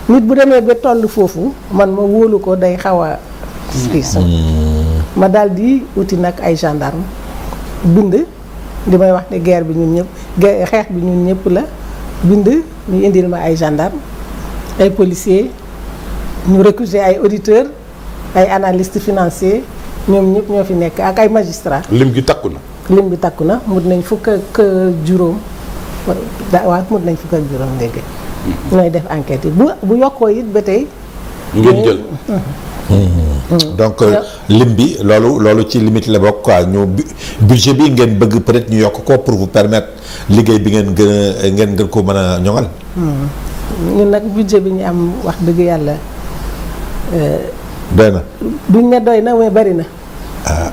nit bu demee ba toll foofu man ma wóolu ko day xaw a piis ma daal di wuti nag ay gendarme bind di may wax ne guerre bi ñun ñëpp xeex bi ñun ñëpp la bind ñu indil ma ay gendarme ay policiers ñu recruter ay auditeurs ay analystes financiers ñoom ñëpp ñoo fi nekk ak ay magistrats. lim gi takku na. lim bi takku na mut nañ fukk ak juróom waaw mut nañ fukk ak juróom léegi. ñooy def enquête yi bu yokkoo it ba tey. ngeen jël. donc lim bi loolu ci limite la bokk quoi ñu budget bi ngeen bëgg peut-être ñu yokk ko pour vous permettre liggéey bi ngeen gën ko mën a ñoŋal. ñun nag budget bi ñu am wax dëgg yàlla. doy na. duñ ne doy na mais bari na.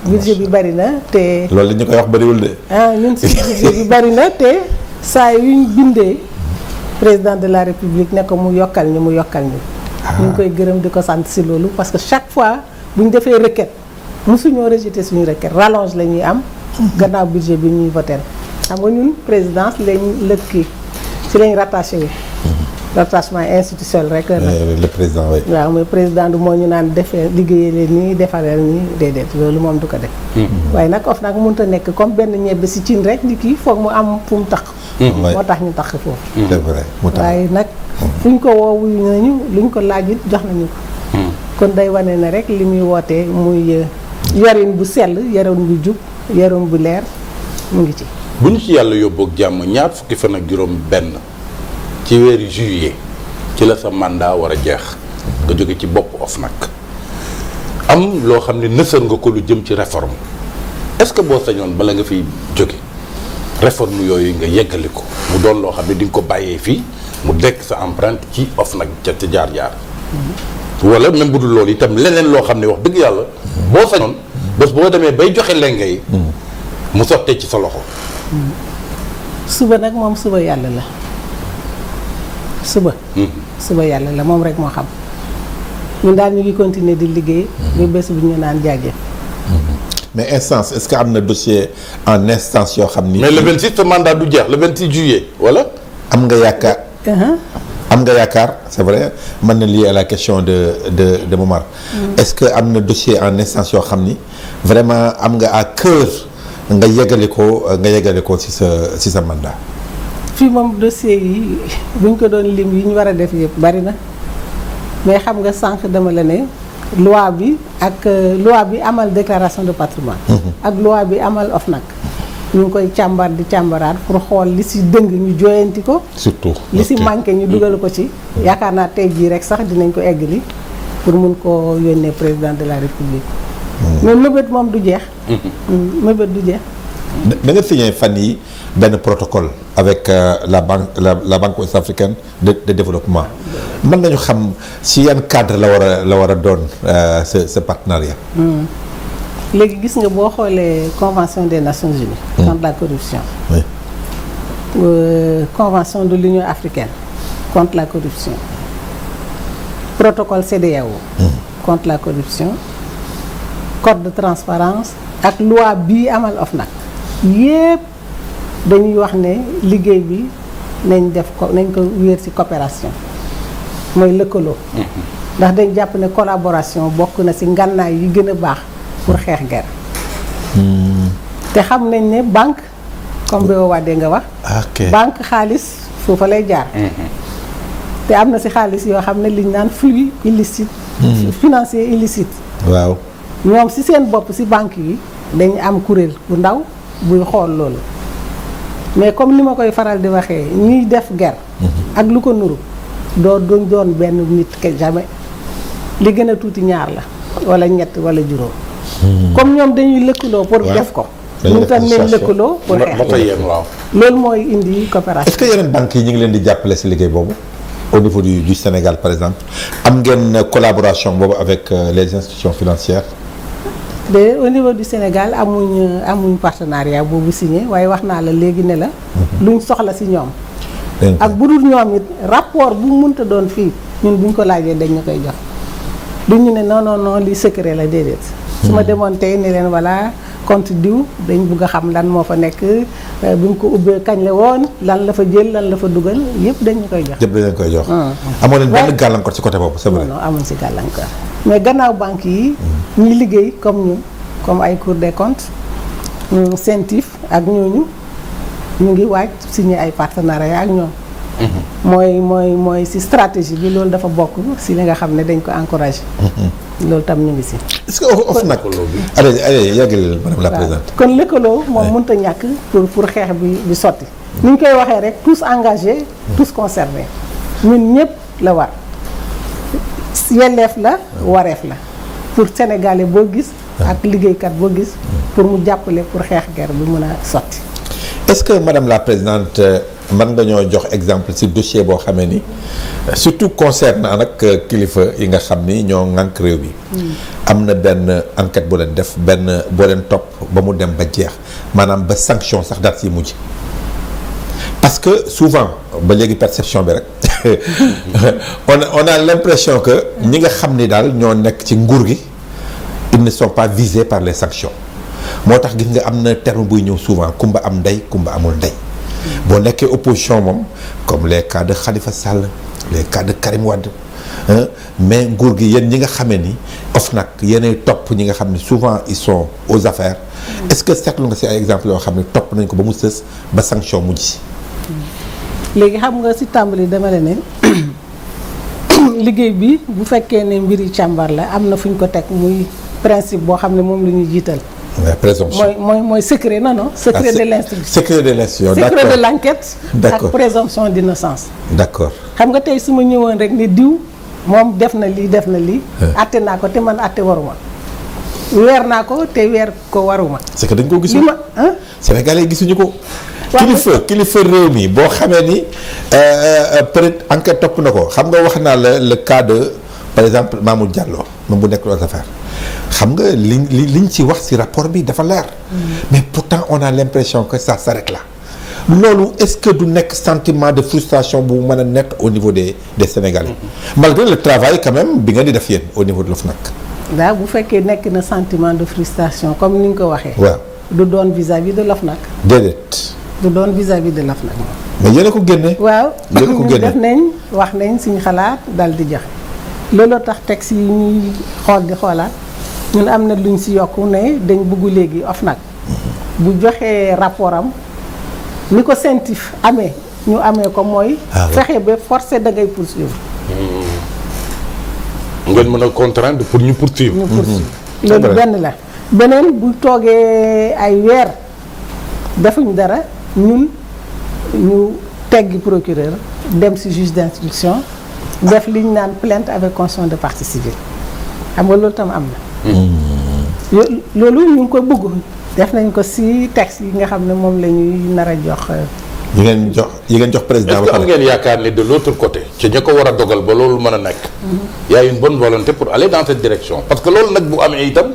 budget bi bari na te. loolu ñu koy wax bariwul de. ñun si budget bi bari na te saa yuñ bindee président de la république ne ko mu yokkal ñu. ñu ngi koy gërëm di ko sant si loolu parce que chaque fois bu ñu defee requête mosuñoo rejeter suñu requête rallonge la ñuy am. gannaaw budget bi ñuy voter xam nga ñun présidence lañ lëkki si lañ rattaché wu. rattachement institutionnel rek la. le président oui. waaw mooy président du moo ñu naan defee liggéeyee leen nii defareel nii déedéet loolu moom du ko def. waaye nag of nag mënut a nekk comme benn ñebbe si cin rek di kii foog mu am fu mu tax. moo tax ñu tax foofu. c'est vrai mu tax waaye nag fu ñu ko woo wuyu nañu luñ ko laaj it jox nañu ko. kon day wane ne rek li muy wootee muy yorin bu sell yorin bu jub yorin bu leer mu ngi ci. bu ñu ci yàlla yóbboog jàmm ñaar fukki fan ak juróom benn ci weeru juillet ci la sa mandat war a jeex nga jóge ci bopp OFNAC am loo xam ne nësër nga ko lu jëm ci réforme est-ce que boo sañoon bala nga fiy jóge réforme yooyu nga yeggali ko mu doon loo xam ne di nga ko bàyyee fii mu dekk sa empreinte ci OFNAC ca jaar-jaar wala même bu dul loolu itam leneen loo xam ne wax dëgg yàlla boo sañoon bés boo demee bay joxe lenge yi mu sottee ci sa loxo. suba nag moom suba yàlla la suba yàlla la moom rek moo xam ñun daal ñu ngi continuer di liggéey ba bés bu ñu naan jaajëf. mais instance est-ce que am na dossier en instance yoo xam ni. mais le 26 sa mandat du jeex le 26 juillet wala. am nga yaakaar c'est vrai mën na lié à la question de Momar. est-ce que am na dossier en instance yoo xam ni vraiment am nga à cœur nga yegale ko ci sa mandat. fii moom dossier yi bu ñu ko doon lim yi ñu war a def yëpp bari na mais xam nga sànq dama la ne loi bi ak loi bi amal déclaration de patrimoine ak loi bi amal OFNAC ñu ngi koy càmbar di càmbaraat pour xool li si dëng ñu jooyanti ko surtout li si manqué ñu dugal ko ci yaakaar naa tey jii rek sax dinañ ko eggali pour mun ko yónnee président de la république mais mëbët moom du jeex mëbët du jeex da nga signé fan yi benn protocole avec la banque ouest-africaine de développement mën nañu xam si yan cadre la war a doon ce partenariat. léegi gis nga boo xoolee convention des Nations Unies contre la corruption. oui. Convention de l'Union africaine contre la corruption. Protocole CEDEAO contre la corruption. Code de transparence ak loi bii amal OFNAC yépp dañuy wax ne liggéey bi nañ ko wéer ci coopération mooy lëkkaloo ndax dañ jàpp ne collaboration bokk na ci ngànnaay yi gën a baax pour xeex guerre. te xam nañ ne banque comme BOAD nga wax. ok banque xaalis foofa lay jaar. te am na ci xaalis yoo xam ne liñ naan flux illicite. financier illicite. waaw ñoom ci seen bopp ci banque yi dañ am kuréel bu ndaw buy xool loolu mais comme ni ma koy faral di waxee ñuy def guerre. ak lu ko nuru duñ doon benn nit que jamais li gën a tuuti ñaar la wala ñett wala juróom. comme ñoom dañuy lëkkaloo pour def ko. ñu tam nañ lëkkaloo pour xeex. waaw. loolu mooy indi coopération. est-ce que yeneen banques yi ñu ngi leen di jàppale ci liggéey boobu au niveau du Sénégal par exemple am ngeen collaboration boobu avec les institutions financières. Au niveau du Sénégal amuñ partenariat boobu signé waaye wax naa la léegi ne la. luñ soxla ci ñoom. ak bu dul ñoom it rapport bu mënta doon fii ñun buñ ko laajee dañ ñu koy jox duñ ñu ne non li secret la déedéet. su ma demoon tey ne leen voilà compte diw dañ bugg a xam lan moo fa nekk buñ ko ubbee kañ la woon lan la fa jël lan la fa dugal yëpp dañ ñu koy jox. yëpp dañ leen koy jox. amoo leen benn gàllankoor ci côté boobu c'est vrai. non amuñ ci gàllankoor mais gannaaw banque yi ñuy liggéey comme ñun comme ay Cour des comptes CENTIF ak ñooñu ñu ngi waaj signé ay partenariat ak ñoom. mooy ci stratégie bi loolu dafa bokk ci li nga xam ne dañ ko encouragé. loolu tam ñu ngi ci. est-ce que OFNAC allez yàggal madame la présidente. kon lëkkaloo moom mënut a ñàkk pour xeex bi sotti. ni ñu koy waxee rek tous engagés tous concernés ñun ñëpp la war yelleef la wareef la pour sénégalais boo gis. ak liggéeykat boo gis pour mu jàppale pour xeex guerre bi mën a sotti. est-ce que madame la présidente mën nga ñoo jox exemple ci dossier boo xamee ni surtout concernant nag kilifa yi nga xam ni ñoo ŋànk réew bi am na benn enquête boo leen def benn boo leen topp ba mu dem ba jeex maanaam ba sanction sax daal ci mujj parce que souvent ba léegi perception bi rek on a l'impression que ñi nga xam ni daal ñoo nekk ci nguur gi ils ne sont pas visés par les sanctions moo tax gis nga am na terme buy ñëw souvent kumba am ndey kumba amul ndey boo nekkee opposition moom comme les cas de Khalifa Sall les cas de Karim Wade mais nguur gi yéen ñi nga xamee ni OFNAC yéenay topp ñi nga xam ne souvent ils sont aux affaires est-ce que seetlu nga ci ay exemple yoo xam ne topp nañ ko ba mu sës ba sanction mujj si. léegi xam nga ci tàmbali dama la ne liggéey bi bu fekkee ne mbiri càmbar la am na fu ñu ko teg muy principe boo xam ne moom la ñuy jiital. présomption mooy secret non secret de l'instruction. secret de l'instruction secret de l'enquête. d'accord ak présomption d'innocence. d'accord xam nga tey su ma ñëwoon rek ni diw moom def na lii. atte naa ko te man atte waruma. weer naa ko te weer ko waruma. c'est que dañ ko gisul Sénégalais gisuñu ko. waaw kilifa réew mi boo xamee ni peut-être enquête topp na ko xam nga wax naa la le cas de par exemple Mamour Diallo moom bu nekk aux affaires. xam nga liñ ci wax ci rapport bi dafa leer. mais pourtant on a l'impression que ça s'arrête là. loolu est-ce que du nekk sentiment de frustration bu mën a nekk au niveau des Sénégalais. malgré le travail quand même bi nga di def yéen au niveau de l'OFNAC. waaw bu fekkee nekk na sentiment de frustration comme ni nga ko waxee. waaw du doon vis-à-vis de l'OFNAC. déedéet. du doon vis-à-vis de l'OFNAC. mais yéen a ko génne. waaw yéen a ko génne def nañ wax nañ suñu xalaat dal di joxe. looloo tax texte yi ñuy xool di xoolaat ñun am na luñ ci yokku ne dañ bëgg léegi OFNAC bu joxee rapport am ni ko CENTIF amee ñu amee ko mooy. fexe ba forcé da ngay poursuivre. ngeen mën a contraindre pour ñu poursuivre. loolu benn la beneen bu toogee ay weer defuñ dara ñun ñu teggi procureur dem ci juge d'instruction def li ñu naan plainte avec conscience de partie civile xam nga loolu tam am na. loolu ñu ngi ko bëgg def nañ ko ci texte yi nga xam ne moom la ñuy nar a jox. yi ngeen jox président. est-ce que am ngeen yaakaar ne de l'autre côté ci ña ko war a dogal ba loolu mën a nekk. y a une bonne volonté pour aller dans cette direction parce que loolu nag bu amee itam.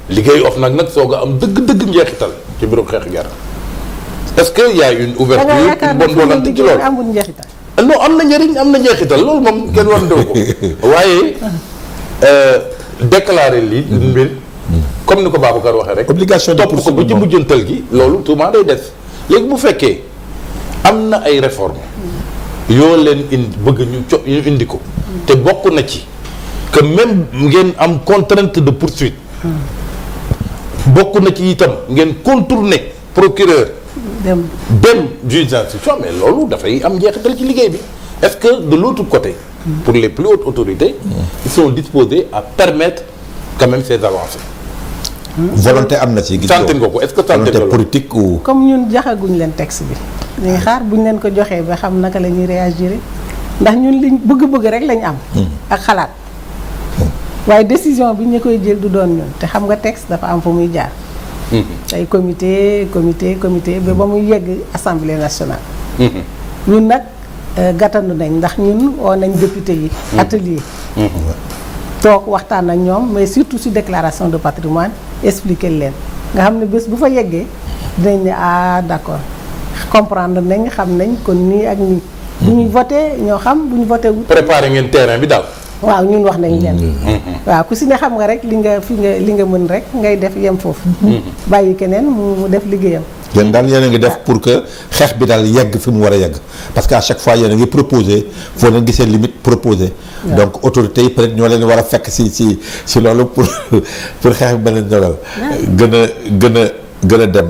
liggéeyu OFNAC nag soog a am dëgg-dëgg njeexital ci mbirum xeex guerre. est-ce que y a une ouverture une bonne volonté ci loolu amul njeexital. non am na njëriñ am na njeexital loolu moom kenn war ndew ko waaye déclarer lii mbir comme ni ko Babacar waxee rek. obligation de topp ko ba ci mujjantal gi loolu souvent day des léegi bu fekkee am na ay réformes yoo leen indi bëgg ñu indi ko te bokk na ci que même ngeen am contrainte de poursuite bokk na ci itam ngeen contourner procureur dem juge d'instruction mais loolu dafay am njeexital ci liggéey bi est-ce que de l'autre côté pour les plus hautes autorités ils sont disposés à permettre quand même ces avancées volonté am na ci gis santé nga ko est-ce que santé volonté politique ou comme ñun jaxaguñ leen texte bi dañuy xaar buñ leen ko joxee ba xam naka la ñuy réagir ndax ñun liñ bëgg-bëgg rek lañ am ak xalaat waaye décision bi ñu koy jël du doon ñun te xam nga texte dafa am fu muy jaar ay comité ba muy yegg assemblée nationale ñun nag gàttandu nañ ndax ñun oo nañ député yi atelier toog waxtaan ak ñoom mais surtout sur déclaration de patrimoine expliquer leen nga xam ne bés bu fa yeggee dinañ ne d'accord comprendre nañ xam nañ kon nii ak nii bu ñuy voté ñoo xam bu ñu voté wut préparer ngeen terrain bi daal waaw ñun wax nañ leen waaw ku si ne xam nga rek li nga mën rek ngay def yem foofu bàyyi keneen mu def liggéeyam yéen daal yéen a ngi def pour que xeex bi daal yegg fi mu war a yegg parce que à chaque fois yéen a ngi proposer foo leen gisee limite proposer donc autorités yi peut-être ñoo leen war a fekk si loolu pour xeex bi ba leen doolal gën a dem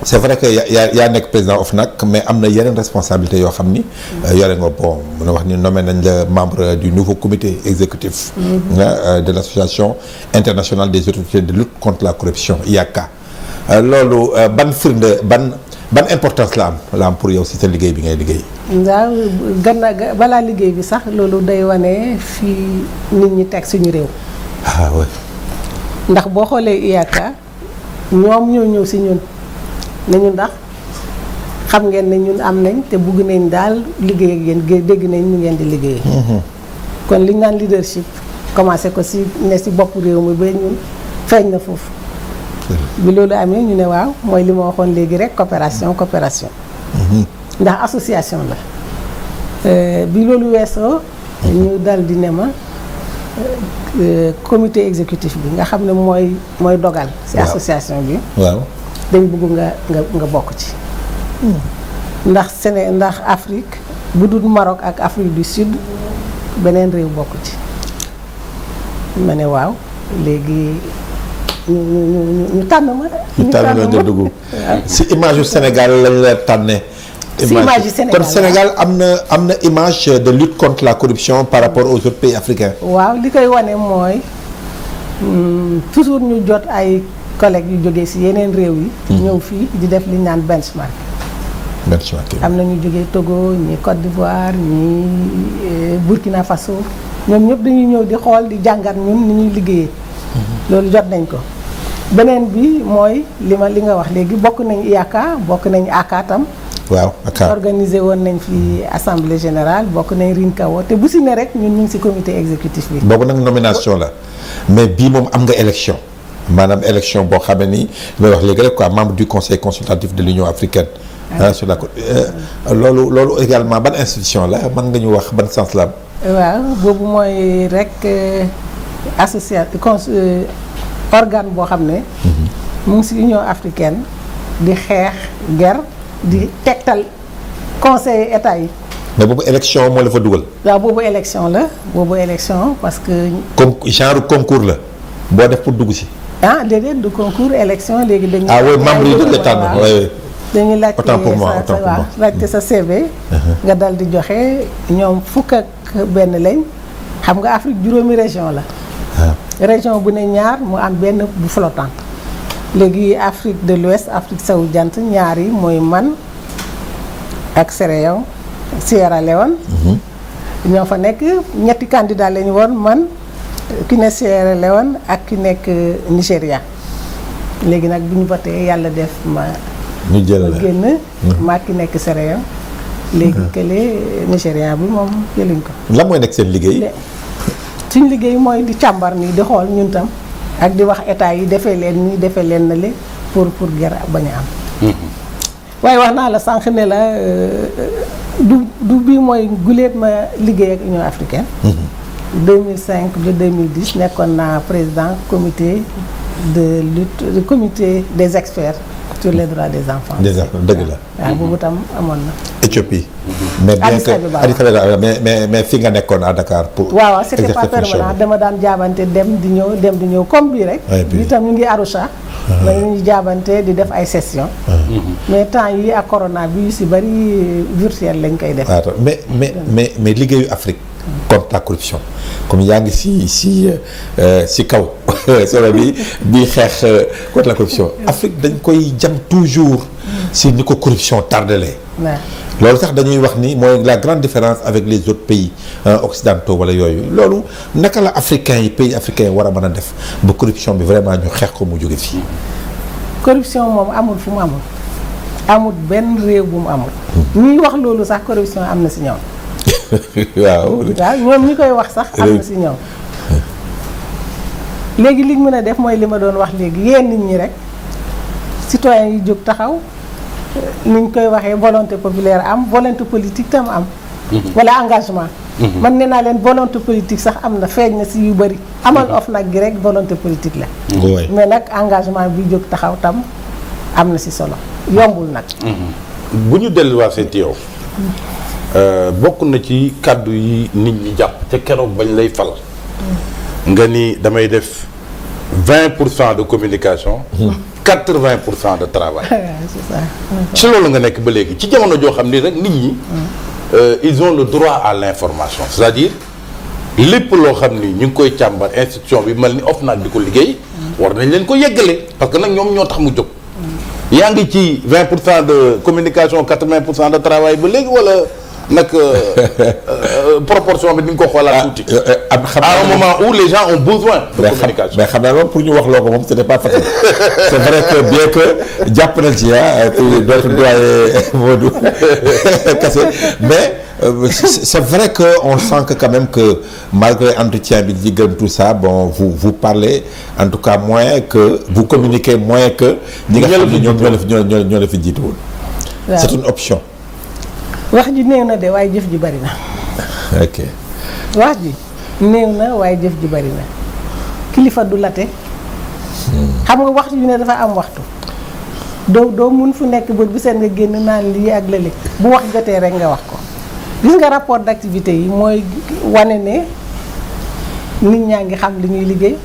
c'est vrai que yaa nekk président OFNAC mais am na yeneen responsabilité yoo xam ni yore nga bon mën a wax ni nommé nañ la membre du nouveau comité exécutif de l'association internationale des autorités de lutte contre la corruption IACA loolu ban firnde ban importance la am pour yow si sa liggéey bi ngay liggéey waaw balaa liggéey bi sax loolu day wane fii nit ñi teg suñu réew oui ndax boo xoolee IACA ñoom ñoo ñëw si ñun ne ñu ndax xam ngeen ne ñun am nañ te bugg nañ daal liggéey ak yéen dégg nañ ñu ngeen di liggéey kon li ñu naan leadership commencé ko si ne si bopp réew mi ba ñun feeñ na foofu bi loolu amee ñu ne waaw mooy li ma waxoon léegi rek coopération ndax association la bi loolu weesoo ñu dal di ne ma comité exécutif bi nga xam ne mooy dogal ci association bi waaw dañ bëgg nga bokk ci ndax Afrique bu dul Maroc ak Afrique du Sud beneen réew bokk ci ma ne waaw léegi ñu tànn ma ñu tànn la nga dugg si image yu Sénégal lañ la tànnee si image yu Sénégal kon Sénégal am na image de lutte contre la corruption par rapport aux autres pays africains waaw li koy wane mooy toujours ñu jot ay collègues yu jógee ci yeneen réew yi ñëw fii di def li ñu naan benchmark am na ñu jógee Togo ñi Côte d'Ivoire ñi Burkina Faso ñoom ñëpp dañuy ñëw di xool di jàngat ñun ni ñuy liggéeyee loolu jot nañ ko beneen bi mooy li nga wax léegi bokk nañ IACA bokk nañ ACA tam waaw organisé woon nañ fi assemblée générale bokk nañ RINCAO te bu si ne rek ñun ñu ngi ci comité exécutif bi boobu nag nomination la mais bii moom am nga élection maanaam élection boo xamee ni may wax léegi rek quoi membre du conseil consultatif de l'Union africaine sur la loolu également ban institution la mën nga ñu wax ban sens la am waaw boobu mooy rek organe boo xam ne mu ngi ci Union africaine di xeex guerre di tegtal conseil état yi mais boobu élection moo la fa dugal waaw boobu élection parce que comme genre concours la boo def pour dugg ci déedéet du concours élection léegi dañuy oui membre yi dañ la tànn dañuy laajte autant pour moi laajte sa CV nga dal di joxe ñoom fukk ak benn lañ xam nga Afrique juróomi région la région bu ne ñaar mu am benn bu flottante léegi Afrique de l'Ouest Afrique sowu jant ñaar yi mooy man ak Sierra Leone ñoo fa nekk ñetti candidat lañu woon man ki ne Sierra Leone ak ki nekk Nigéria léegi nag bu ñu voté yàlla def ma ñu jël la génn maa ki nekk Sierra Leone léegi kële Nigéria bi moom jëluñ ko lan mooy nekk seen liggéey suñ liggéey mooy di càmbar nii di xool ñun tam ak di wax état yi defee leen nii defee leen na le pour guerre bañ a am waaye wax naa la sànq ne la du bii mooy guléet ma liggéey ak Union africaine 2005 ba 2010 nekkoon naa président comité de lutte comité des experts sur les droits des enfants dëgg la waaw boobu tam amoon na Éthiopie mais bien Addis que Abeba. Addis Abeba mais fi nga nekkoon à Dakar pour. waaw c'était pas exercer fonction permanent bi. dama daan jaabante dem di ñëw comme bii rek. Ouais, bii. itam ñu ngi Arusha. mais ñu ngi jaabante di def ay session mais temps yi ak corona bi yu si bari virtuel lañ koy def. Attends, mais liggéeyu Afrique contre la corruption comme yaa ngi si kaw solo bi xeex contre la corruption Afrique dañ koy jam toujours si ni ko corruption tardelee. waaw loolu sax dañuy wax ni mooy la grande différence avec les autres pays occidentaux wala yooyu loolu naka la pays africains yi war a mën a def ba corruption bi vraiment ñu xeex ko mu jóge fii. corruption moom amul fu mu amul benn réew bu mu amul. ñuy wax loolu sax corruption am na si ñoom. waaw. waaw ñoom ñi koy wax sañ am na si ñoom. léegi li ñu mën a def mooy li ma doon wax léegi yéen nit ñi rek citoyens yi jóg taxaw ni ñu koy waxee volonté populaire am volonté politique tam am. wala engagement. man nee naa leen volonté politique sax am na feeñ na si yu bëri. amal OFNAC gi rek volonté politique la. oui. mais nag engagement bi jóg taxaw tam am na si solo yombul nag. bu ñu delluwaasee ci yow bokk na ci kàddu yi nit ñi jàpp ca keroog bañ lay fal. nga ni damay def 20% de communication. 80% de travail. c'est ça. ci loolu nga nekk ba léegi ci jamono joo xam ni rek nit ñi. ils ont le droit à l'information c'est-à-dire lépp loo xam ni ñu ngi koy càmbar institution bi mel ni OFNAC di ko liggéey. war nañ leen ko yeggale parce que nag ñoom ñoo tax mu jóg. yaa ngi ci 20% de communication 80% de travail ba léegi wala nag proportion bi ni nga ko xoolaat tuuti. à un moment où les gens ont besoin de communication. mais xam naa moom pour ñu wax loo ko moom c'était pas facile c'est vrai que bien que jàpp nañ ci dootu doyen Modou Kassé mais c'est vrai que on sent que quand même que malgré entretien bi di gën tout ça bon vous parlez en tout cas moins que vous communiquez moins que ñi nga xam ne ñoo la fi jiitu woon. c'est une option. wax ji néew na de waaye jëf ji bari na. ok. wax ji néew na waaye jëf ji bari na kilifa du late. xam nga waxtu yu ne dafa am waxtu. doo mun fu nekk bët bu seen nga génn naan lii ak lële bu wax jotee rek nga wax ko. gis nga rapport d'activité yi mooy wane ne nit ñaa ngi xam li ñuy liggéey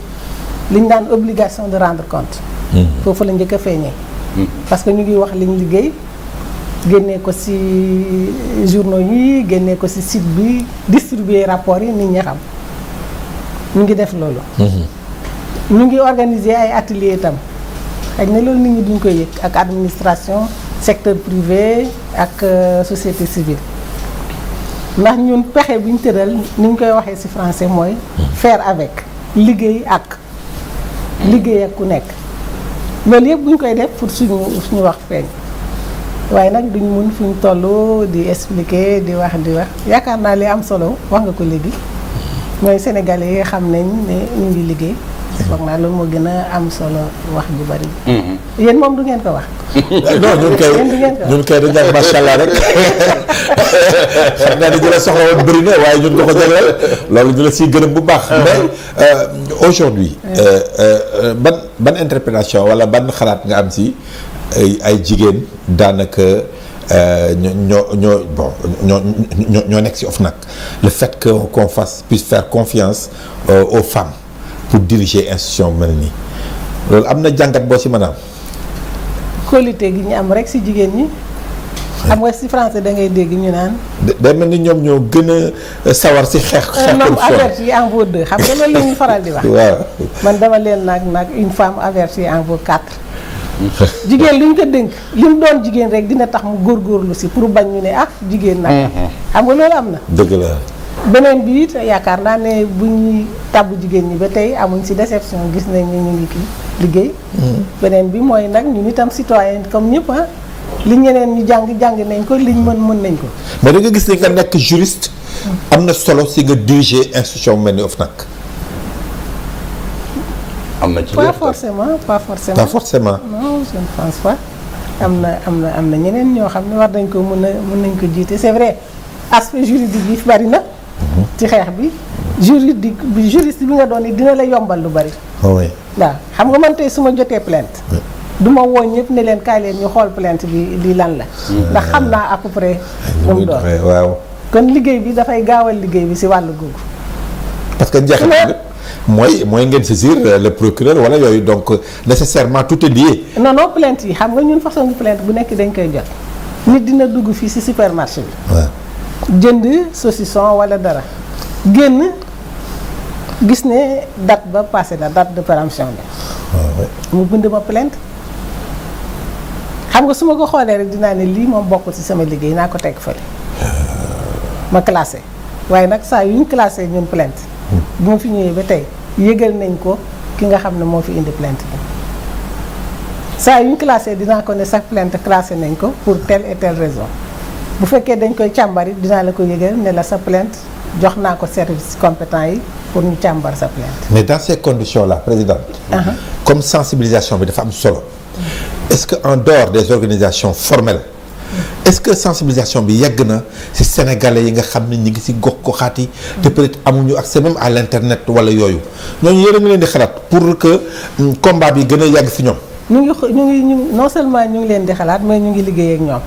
li ñu daan obligation de rendre compte. foofu la njëkk a feeñee. parce que ñu ngi wax li ñu liggéey. génnee ko ci journaux yi génnee ko ci site bi distribuer rapport yi nit ñi xam ñu ngi def loolu. ñu ngi organiser ay ateliers itam xëy na loolu nit ñi duñ ko yëg ak administration secteur privé ak société civile ndax ñun pexe bi ñu tëral ni ñu koy waxee ci français mooy faire avec liggéey ak ku nekk loolu yëpp bu ñu koy def pour suñu wax feeñ. waaye nag duñ mun fu ñu toll di expliquer di wax yaakaar naa li am solo wax nga ko léegi mooy sénégalais yi xam nañ ne ñu ngi liggéey. foog naa loolu moo gën a am solo wax ju bari. yéen moom du ngeen ko wax. non ñun kay dañu naan macha allah rek xam naa ni ñu la soxla woon bëri na waaye ñun ko ko jagleel loolu ñu la siy gërëm bu baax. mais aujourd'hui ban interprétation wala ban xalaat nga am si. ay jigéen daanaka ñoo nekk ci OFNAC le fait que qu'on puisse faire confiance aux femmes pour diriger institution mel nii loolu am na jàngat boo ci mën a am. qualité gi ñu am rek ci jigéen ñi xam nga ci français da ngay dégg ñu naan. day mel ni ñoom ñoo gën a sawar ci xeex. un homme averti en vaut deux xam nga loolu la ñuy faral di wax. waaw man dama leen nag une femme avertie en vaut quatre. jigéen lu ñu ko dénk li mu doon jigéen rek dina tax mu góorgóorlu si pour bañ ñu ne jigéen nag. xam nga loolu am na. dëgg la. beneen bi it yaakaar naa ne bu ñuy tàbb jigéen ñi ba tey amuñ si déception gis nañ ne ñu ngi kii liggéey. beneen bi mooy nag ñun itam citoyen comme ñëpp li ñeneen ñu jàng nañ ko liñ mën nañ ko. mais da nga gis ne nga nekk juriste. am na solo si nga diriger institution mel ni OFNAC. am na ci pas forcément. non je ne pense pas. am na ñeneen ñoo xam ne war nañ ko mën nañ ko jiite c'est vrai aspect juridique bi bari na. ci xeex bi juriste bi nga doon dina la yombal lu bari. oui. waaw xam nga man tey su ma jotee plainte du ma woo ñëpp ne leen kaay leen ñu xool plainte bi lii lan la. ndax xam naa à peu près lu mu doon waaw. kon liggéey bi dafay gaawal liggéey bi si wàllu googu. parce que njeexital mooy ngeen saisir le procureur wala yooyu donc nécessairement tout est lié. non plainte yi xam nga ñun façon plainte bu nekk dañ koy jot nit dina dugg fii si supermarché bi. waaw jënd saucisson wala dara génn gis ne date ba passé na date de péremption bi. mu bind ma plainte xam nga su ma ko xoolee rek dinaa ne lii moom bokkul ci sama liggéey naa ko teg fële ma classé waaye nag saa yu ñu classé ñun plainte bu ma fi ñëwee ba tey yëgal nañ ko ki nga xam ne moo fi indi plainte bi saa yu ñu classé dinaa ko ne sax plainte classé nañ ko pour telle et telle raison bu fekkee dañ koy càmbari dinaa la ko yëgal ne la sa plainte jox naa ko service compétent yi pour ñu càmbar sa plainte. mais dans ces conditions là présidente. comme sensibilisation bi dafa am solo. est-ce que en dehors des organisations formelles. est-ce que sensibilisation bi yegg na ci sénégalais yi nga xam ne ñi ngi ci gox-goxaat yi. te peut-être amuñu accès même à l'internet wala yooyu ñooñu yéen a ngi leen di xalaat pour que combat bi gën a yàgg ci ñoom. ñu ngi non seulement ñu ngi leen di xalaat mais ñu ngi liggéey ak ñoom.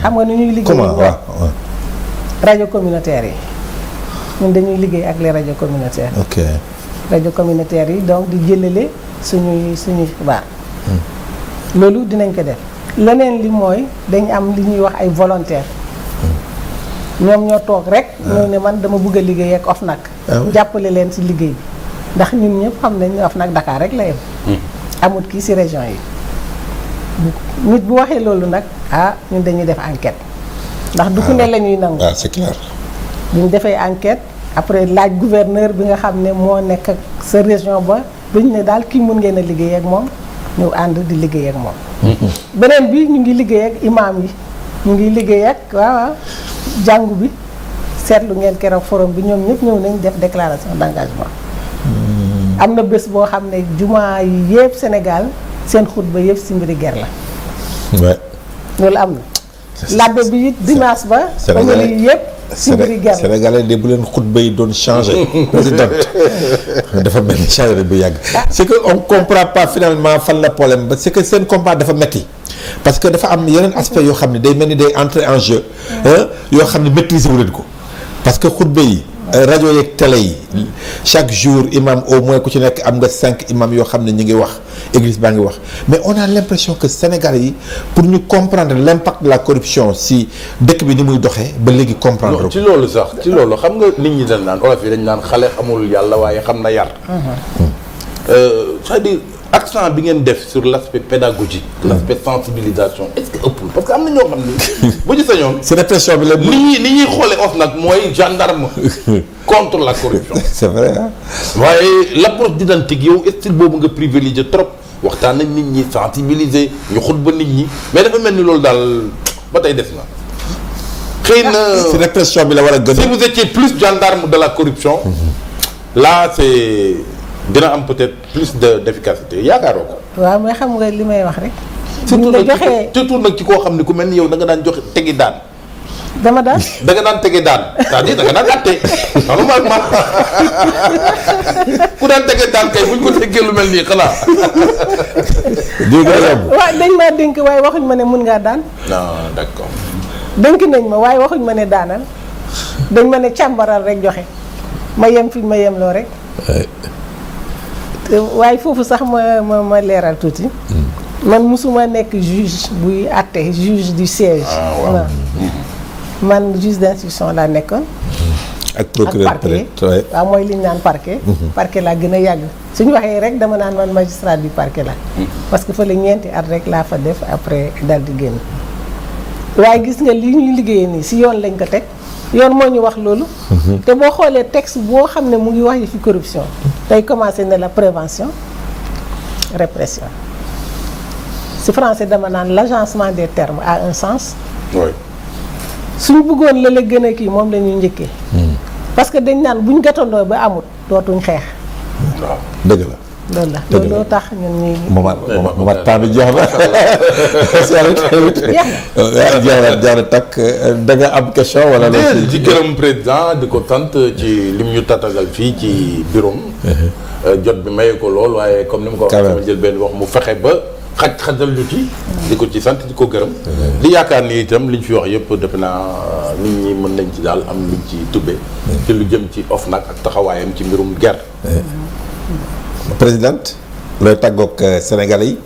xam nga ni ñuy liggéey ak ñoom rajo communautaire yi ñun dañuy liggéey ak les rajo communautaires. ok rajo communautaire yi donc di jëlale suñuy xibaar. loolu dinañ ko def leneen li mooy dañ am li ñuy wax ay volontaires. ñoom ñoo toog rek. ñoo ne man dama bëgg a liggéey ak OFNAC. jàppale leen ci liggéey bi ndax ñun ñëpp xam nañ ne OFNAC Dakar rek la yem. amut kii ci région yi. nit bu waxee loolu nag ñun dañuy def enquête ndax du ku ne la ñuy nangu. c'est clair. bu ñu defee enquête après laaj gouverneur bi nga xam ne moo nekk ak sa région ba duñ ne daal kii mun ngeen a liggéey ak moom ñu ànd di liggéey ak moom. beneen bi ñu ngi liggéey ak imam yi ñu ngi liggéey ak waaw jàngu bi seetlu ngeen keroog forum bi ñoom ñëpp ñëw nañ def déclaration d'engagement. am na bés boo xam ne jumaa yi yëpp Sénégal seen xutba yëpp ci mbiri ger la. loolu am na. labbe bi it dimanche ba. Sénégalais yëpp ci mbiri ger la. Sénégalais de bu leen xutba yi doon changé. président dafa mel ni changé bu yàgg. c'est que on comprend pas finalement fan la problème ba c'est que seen combat dafa metti parce que dafa am yeneen aspect yoo xam ne day mel ni day entrer en jeu. yoo xam ne maîtriser wu leen ko parce que xutba yi. rajo yeeg télé yi chaque jour imam au moins ku ci nekk am nga 5 imam yoo xam ne ñi ngi wax église baa ngi wax mais on a l'impression que Sénégalais yi pour ñu comprendre l'impact de la corruption si dëkk bi ni muy doxee ba léegi comprendre non ci loolu sax ci loolu xam nga nit ñi dañ naan olof yi dañ naan xale xamul yàlla waaye xam na yar. c'est-à-dire accent bi ngeen def sur l'aspect pédagogique. l'aspect sensibilisation est-ce que ëppul parce que am na ñoo xam ne bu ñu sañoon. c'est répression bi la. ni ñuy xoolee OFNAC mooy gendarme contre la corruption. c'est vrai waaye l'approche didactique yow style boobu nga privilégié trop waxtaan ak nit ñi sensibiliser ñu xutba nit ñi mais dafa mel ni loolu daal ba tey des na. xëy na c'est répression bi la war a gën. si vous étiez plus gendarme de la corruption. là c'est dina am peut-être plus d'efficacité yaakaaroo ko. waaw mais xam nga li may wax rek. surtout nag ci koo xam ne ku mel ni yow da nga daan joxe tegi daan. dama daan. da nga daan tege daan c'est-à-dire da nga daan atte normalement ku daan tege daan kay buñ ko teggee lu mel nii xanaa. waaw dañ maa dénk waaye waxuñ ma ne mun ngaa daan. non d'accord. dénk nañ ma waaye waxuñ ma ne daanal dañ ma ne càmbaral rek joxe ma yem fi ma yem loo rek. waaye foofu sax ma leeral tuuti. man musuma nekk juge buy àtte juge du siège. waaw. man juge d'instruction laa nekkoon. ak procureur peut-être waaw mooy li ñu naan parquet. parquet laa gën a yàgg suñu waxee rek dama naan man magistrat du parquet la. parce que fa la ñeenti at rek laa fa def après dal di génn. waaye gis nga li ñuy liggéeyee nii si yoon lañ ko teg yoon moo ñu wax loolu. te boo xoolee texte boo xam ne mu ngi wax yi fi corruption. day commencer ne la prévention répression si français dama naan l'agencement des termes a un sens. oui. suñ bëggoon la gën a kii moom la ñuy njëkkee. parce que dañ naan buñ gàttandoo ba amut dootuñ xeex. waaw dëgg la. loolu la looloo tax ñun ñuy. moom temps bi jeex na. jeex na takk da nga am question wala. ci gërëm président di ko sant ci lim ñu tatagal fii ci bureau jot bi maye ko lool waaye comme ni ma ko waxee sama jël benn wax mu fexe ba xajal ñu ci. di ko ci sant di ko gërëm. di yaakaar ni itam liñ fi wax yëpp defe naa nit ñi mën nañ ci daal am luñ ci tubbee. ci lu jëm ci OFNAC ak taxawaayam ci mbirum guerre. présidente looy tàggoog Sénégalais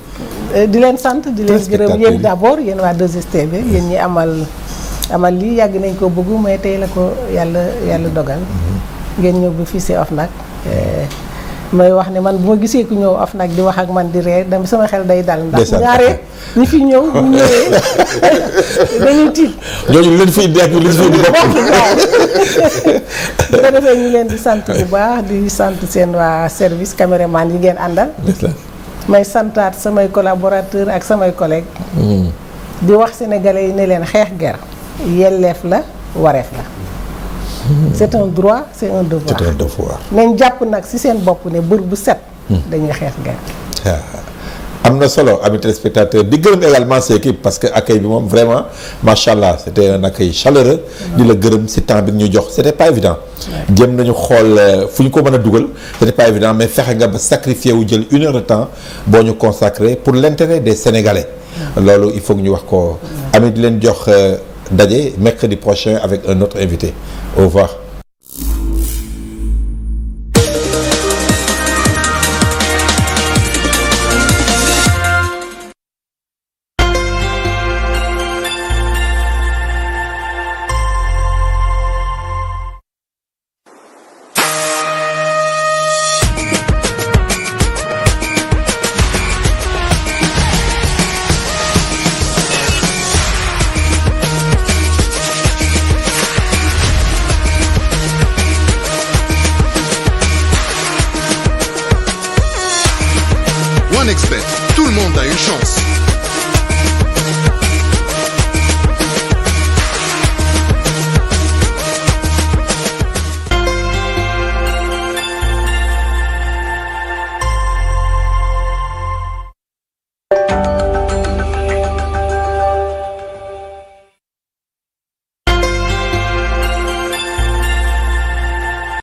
yi. di leen sant di leen gërëm yéen d'abord yéen waa 2STV yéen ñi amal lii yàgg nañ ko bëgg mais tey la ko yàlla dogal. ngeen ñëw bi fii si OFNAC. may wax ne man bu ma gisee ku ñëw OFNAC di wax ak man di ree dama sama xel day dal. ndax ñaare ñi fi ñëw bu ñëwee dañuy tiit. ñooñu leen fiy dégg li fi di bokk. bu ko defee ñu leen di sant bu baax di sant seen waa service caméraman yi ngeen àndal. may santaat samay collaborateur ak samay collègues. di wax sénégalais yi ne leen xeex guerre yelleef la wareef la. c'est un droit c'est un devoir. c'est un devoir. nañ jàpp nag ci seen bopp ne bër bu set. dañuy xeex guerre. am na solo amis téléspectateurs di gërëm également sa équipe parce que accueil bi moom vraiment macha allah c'était un accueil chaleureux. di la gërëm ci temps bi ñu jox c'était pas évident. jëm nañu xool fu ñu ko mën a dugal c'était pas évident mais fexe nga ba sacrifier wu jël 1 heure de temps boo ñu consacré pour l'intérêt des Sénégalais. loolu il faut que ñu wax ko. amit di leen jox daje mercredi prochain avec un autre invité au revoir. OneXBet, tout le monde a une chance.